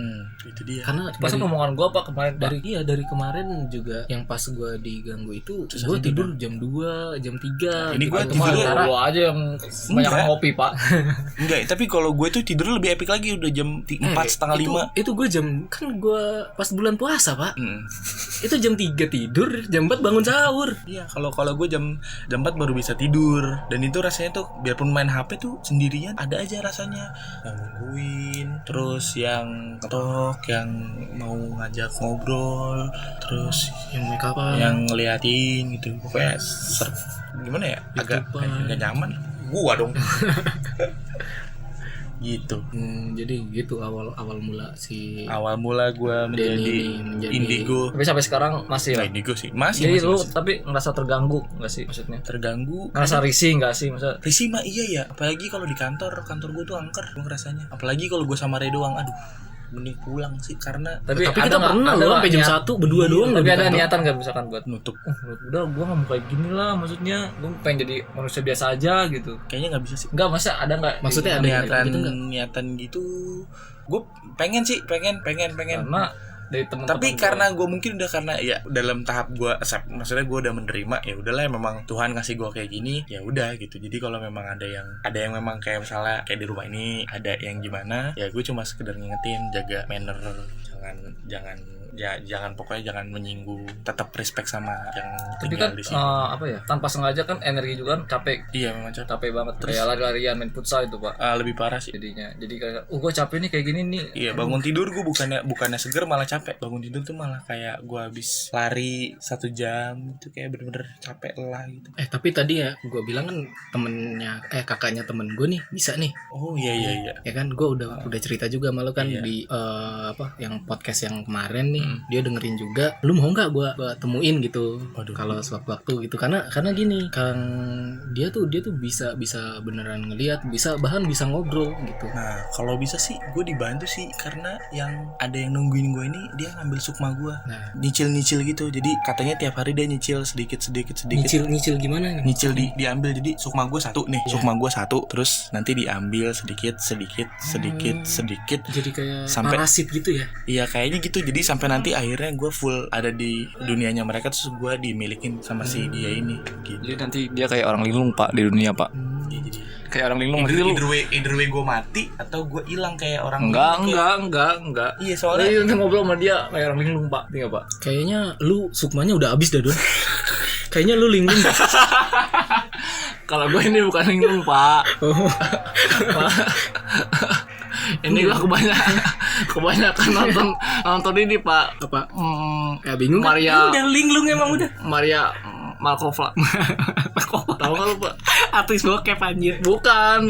Itu dia. Karena Pas omongan gue Pak kemarin Pak. dari kemarin juga yang pas gua diganggu itu Susah gua tidur, tidur jam 2, jam 3 ini gitu. gua Itu mah tidur lu aja aja yang banyak Enggak. ngopi, Pak. Enggak, tapi kalau gue tuh tidur lebih epic lagi, udah jam 4:30, 5. Itu gue jam, kan gue pas bulan puasa, Pak. Hmm. Itu jam 3 tidur, jam 4 bangun sahur. Iya, kalau gue jam 4 baru bisa tidur. Dan itu rasanya tuh biarpun main HP tuh sendirian ada aja rasanya yang nungguin, terus yang ketok, yang mau ngajak ngobrol, terus Yang make up-an. yang ngeliatin gitu. Pokoknya gimana ya? Agak nyaman. Gua dong. Gitu. Jadi gitu awal mula si Awal mula gue menjadi indigo. Tapi sampai sekarang masih Nah, lah. indigo sih. Masih. Jadi masih, lu masih. tapi ngerasa terganggu nggak sih maksudnya? Terganggu. Ngerasa risih nggak sih masa? Risih mah iya ya. Apalagi kalau di kantor gue tuh angker gue rasanya. Apalagi kalau gue sama Ray doang. Aduh, mending pulang sih karena Tapi kita pernah loh sampai jam 1 berdua doang. Tapi loh di ada kantor. niatan nggak misalkan buat nutup. udah gua nggak mau kayak gini lah, maksudnya gua pengen jadi manusia biasa aja gitu. Kayaknya nggak bisa sih. Enggak, masa ada nggak? Maksudnya ada Niatan gitu nggak? niatan gitu. Gue pengen sih, pengen. Karena dari teman-teman Tapi gua. karena gue mungkin udah karena ya dalam tahap gue accept, maksudnya gue udah menerima, ya udahlah memang Tuhan kasih gue kayak gini, ya udah gitu. Jadi kalau memang ada yang memang kayak misalnya kayak di rumah ini ada yang gimana, ya gue cuma sekedar ngingetin, jaga manner, jangan pokoknya jangan menyinggung, tetap respect sama yang tapi tinggal kan di sini. apa ya, tanpa sengaja kan energi juga kan capek Iya memang capek banget. Kayak lari-larian main futsal itu, Pak. lebih parah sih. Jadinya jadi kayak gue capek nih kayak gini nih. Iya, bangun tidur gue bukannya seger malah capek. Bangun tidur tuh malah kayak gue habis lari 1 jam itu kayak bener-bener capek lelah gitu. Tapi tadi ya gue bilang kan kakaknya temen gue nih bisa nih. Oh iya. Ya kan gue udah cerita juga malu kan Iya. di yang podcast yang kemarin nih dia dengerin juga. Lu mau nggak gue temuin gitu? Waduh. Kalau sewaktu-waktu gitu karena gini Kang, dia tuh bisa beneran ngelihat, bisa ngobrol gitu. Nah kalau bisa sih gue dibantu sih, karena yang ada yang nungguin gue ini dia ngambil sukma gue, Nah, nyicil gitu. Jadi katanya tiap hari dia nyicil sedikit. nyicil gimana nih? Nyicil diambil, jadi sukma gue 1 nih, sukma gue 1, terus nanti diambil sedikit. Jadi kayak Sampai- parasit gitu ya. Iya kayaknya gitu. Jadi sampai nanti akhirnya gue full ada di dunianya mereka, terus gue dimilikin sama si dia ini gitu. Jadi nanti dia kayak orang linglung, Pak, di dunia, Pak. Ya, jadi Kayak orang linglung berarti lu. either way gue mati atau gue hilang kayak orang Enggak. Iya soalnya Jadi nanti ngobrol sama dia kayak orang linglung, Pak. Iya, Pak. Kayaknya lu sukmanya udah habis dah Don. Kayaknya lu linglung dah. Kalau gue ini bukan linglung, Pak. Ini gue kebanyakan nonton ini, Pak. Apa? Hmm, Ya bingung kan? Maria- Udah linglung emang udah. Maria Malkova. Tahu kan lu, Pak? Artis bokep anjir. Bukan.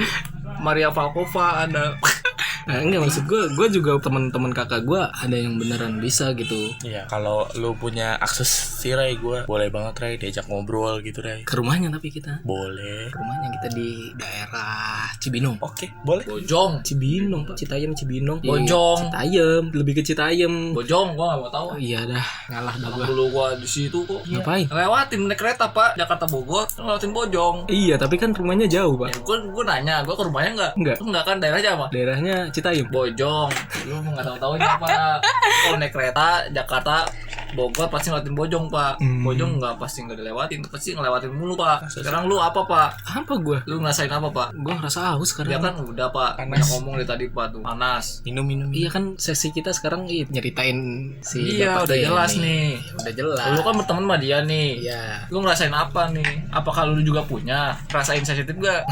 Maria Valkova ada. Nah, enggak maksud gue juga teman-teman kakak gue ada yang beneran bisa gitu. iya, kalau lu punya akses si Ray, gue boleh banget Ray diajak ngobrol gitu Ray. Ke rumahnya tapi kita. Boleh. Ke rumahnya kita di daerah Cibinong. Oke, boleh. Bojong. Cibinong, Pak. Citayam Cibinong. Bojong. Citayam, lebih ke Citayam. Bojong, gua enggak mau tahu. Oh iya dah, ngalah dah gua. Dulu gua di situ kok. Ngapain? Lewatin naik kereta, Pak, Jakarta Bogor, lewatin Bojong. Iya, tapi kan rumahnya jauh, Ya, Pak. gua nanya, gua ke rumahnya enggak? Enggak. Enggak kan, daerahnya apa? Daerahnya Citayam. Bojong. Lu enggak tahu-taunya, Pak. Kalau naik kereta Jakarta Bogor pasti ngelewatin Bojong, Pak. Bojong enggak pasti enggak dilewatin, pasti ngelewatin mulu, Pak. Sekarang lu apa, Pak? Apa gua? Lu ngerasain apa, Pak? Gua ngerasa haus Ya sekarang. kan udah, Pak. Panas. Banyak ngomong dari tadi, Pak, tuh. Panas. Minum. Iya kan sesi kita sekarang nyeritain si Iya, bapak udah dia jelas nih. Udah jelas. Lu kan berteman sama dia nih. Iya. Lu ngerasain apa nih? Apakah lu juga punya? Rasain sensitif gak?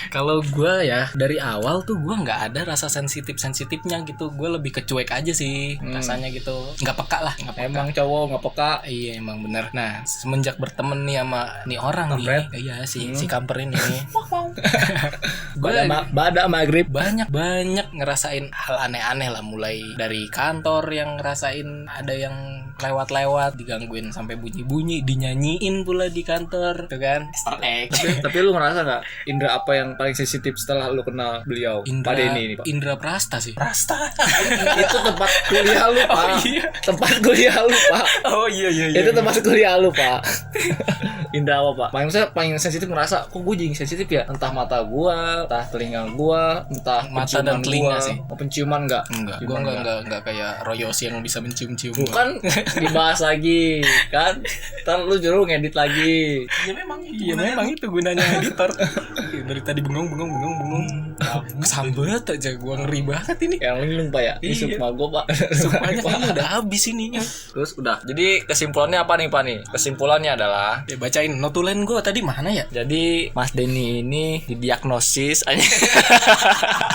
Kalau gua ya dari awal tuh gua nggak ada rasa sensitifnya gitu. Gua lebih kecuek aja sih rasanya gitu. Nggak peka lah. Nggak peka. Emang cowok nggak peka. Iya emang bener. Nah semenjak berteman nih sama nih orang Kampret. nih, iya si kamper ini, gue Bada maghrib. banyak ngerasain hal aneh-aneh lah, mulai dari kantor yang ngerasain ada yang lewat-lewat digangguin sampai bunyi-bunyi, dinyanyiin pula di kantor, tuh kan? Easter egg. Tapi lu ngerasa gak Indra apa yang paling sensitif setelah lu kenal beliau? Pak Denny nih, Pak. Indra Prasta sih. Itu tempat kuliah lu, Pak. Tempat kuliah lu, Pak. Oh iya. Itu tempat kuliah lu, Pak. Indra apa pak? Paling sensitif ngerasa kok gue jadi sensitif ya? Entah mata gue, entah telinga gue, entah Mata dan penciuman telinga gua. sih. Oh, penciuman enggak? Enggak, gua enggak kayak Royosi yang bisa mencium-cium. Bukan dibahas lagi kan? Ntar lu juru ngedit lagi. Iya memang itu gunanya editor. Dari tadi bengong. Kesambet aja gua ngeri banget ini. Yang linglung pak ya? Ini Iya. sumpah gue pak. Sumpahnya kayaknya udah habis ininya. Terus udah. Jadi kesimpulannya apa nih pak nih? Kesimpulannya adalah Ya bacain notulen gua tadi mana ya? jadi Mas Denny ini didiagnosis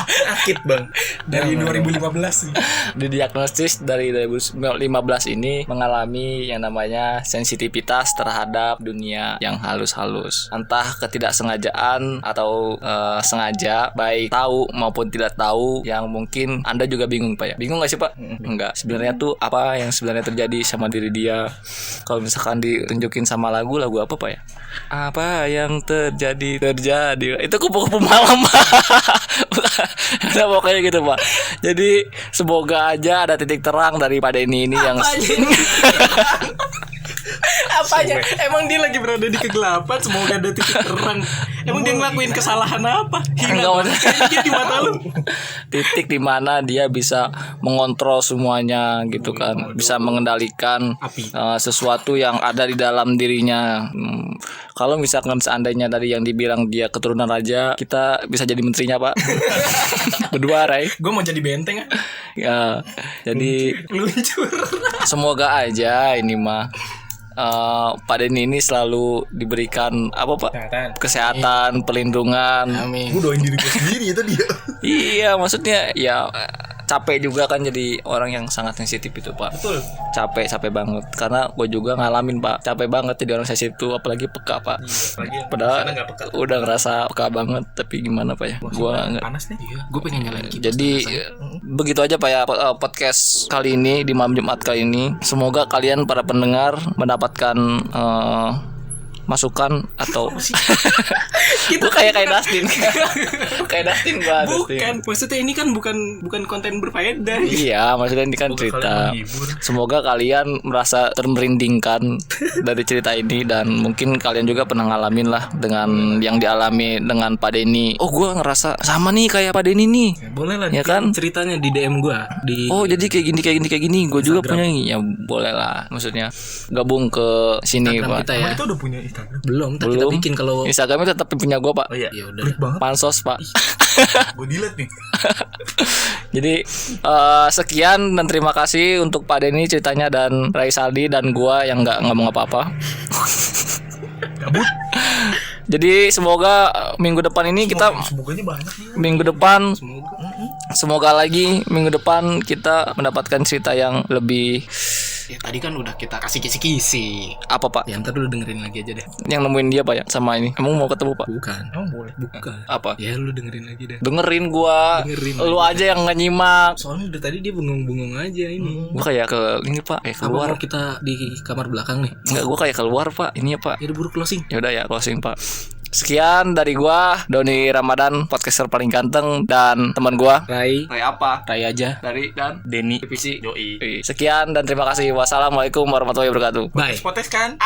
Sakit bang. Dari 2015 nih. didiagnosis dari 2015 ini mengalami yang namanya sensitivitas terhadap dunia yang halus-halus. Entah ketidaksengajaan atau sengaja, baik tahu maupun tidak tahu, yang mungkin Anda juga bingung Pak ya. Bingung gak sih Pak? Enggak. Sebenarnya tuh apa yang sebenarnya terjadi sama diri dia. Kalau misalkan ditunjukin sama lagu apa Pak ya? Apa yang terjadi. Itu kupu-kupu malam. Nah, pokoknya gitu Pak. Jadi semoga aja ada titik terang daripada ini yang Apanya? Emang dia lagi berada di kegelapan, semoga ada titik terang. Emang dia ngelakuin kesalahan apa? Enggak, Hilang dia di mata lu. titik di mana dia bisa mengontrol semuanya gitu kan, bisa mengendalikan Api. sesuatu yang ada di dalam dirinya. Kalau misalkan seandainya tadi yang dibilang dia keturunan raja, kita bisa jadi menterinya Pak. Berdua Ray. Gue mau jadi benteng. Ya, jadi Luncur. semoga aja ini mah Pak Denny ini selalu diberikan apa Pak? Kesehatan, perlindungan. Amin. Gue doain diri gue sendiri itu dia. Iya, maksudnya ya capek juga kan jadi orang yang sangat sensitif itu Pak. Betul. Capek banget karena gue juga ngalamin Pak. Capek banget jadi orang sensitif itu, apalagi peka Pak. Padahal udah ngerasa peka banget, tapi gimana Pak ya? Gue nggak. Panas nih. Iya, gue pengen nyalain kipas. Jadi begitu aja Pak ya podcast kali ini di malam Jumat kali ini. Semoga kalian para pendengar mendapatkan masukan atau gue kayak Dustin. Kayak Dustin gua. Bukan, maksudnya ini kan bukan konten berfaedah. Iya, maksudnya ini kan cerita. Semoga kalian merasa termerindingkan dari cerita ini, dan mungkin kalian juga pernah ngalamin lah dengan yang dialami dengan Pak Denny. Oh, gue ngerasa sama nih kayak Pak Denny nih. Boleh lah, Ya kan? ceritanya di DM gue di. Oh, jadi kayak gini. Gue juga punya. Ya boleh lah. Maksudnya gabung ke sini Instagram Pak. kita ya. Itu udah punya Instagram. Belum, ntar kita bikin kalau. Instagramnya tetap punya gue Pak. Oh iya. Ya udah. Pelit banget. Pansos Pak. Gue delete nih. Jadi sekian dan terima kasih untuk Pak Denny ceritanya, dan Rai Saldi dan gua yang nggak ngomong apa-apa. Gabut. Jadi semoga minggu depan ini kita Semoganya banyak nih. minggu depan Semoga. lagi minggu depan kita mendapatkan cerita yang lebih Ya tadi kan udah kita kasih kisi-kisi. apa Pak? Ya ntar lu dengerin lagi aja deh. Yang nemuin dia Pak ya sama ini. Emang mau ketemu Pak? Bukan. Emang boleh. Bukan. Apa? Ya lu dengerin lagi deh. Dengerin gua. Dengerin Lu aja. aja yang nggak nyimak. Soalnya udah tadi dia bengong-bengong aja ini. Gua kayak ke ini Pak, kayak Apa keluar. mau kita di kamar belakang nih? Enggak, gua kayak keluar Pak. Ini ya Pak. Ya udah buru closing. Ya udah ya, closing Pak. Sekian dari gua, Doni Ramadan, podcaster paling ganteng, dan teman gua Rai apa? Rai aja. Dari dan Denny. divisi. Yoi. Sekian dan terima kasih. Wassalamualaikum warahmatullahi wabarakatuh. Bye. Spotes kan?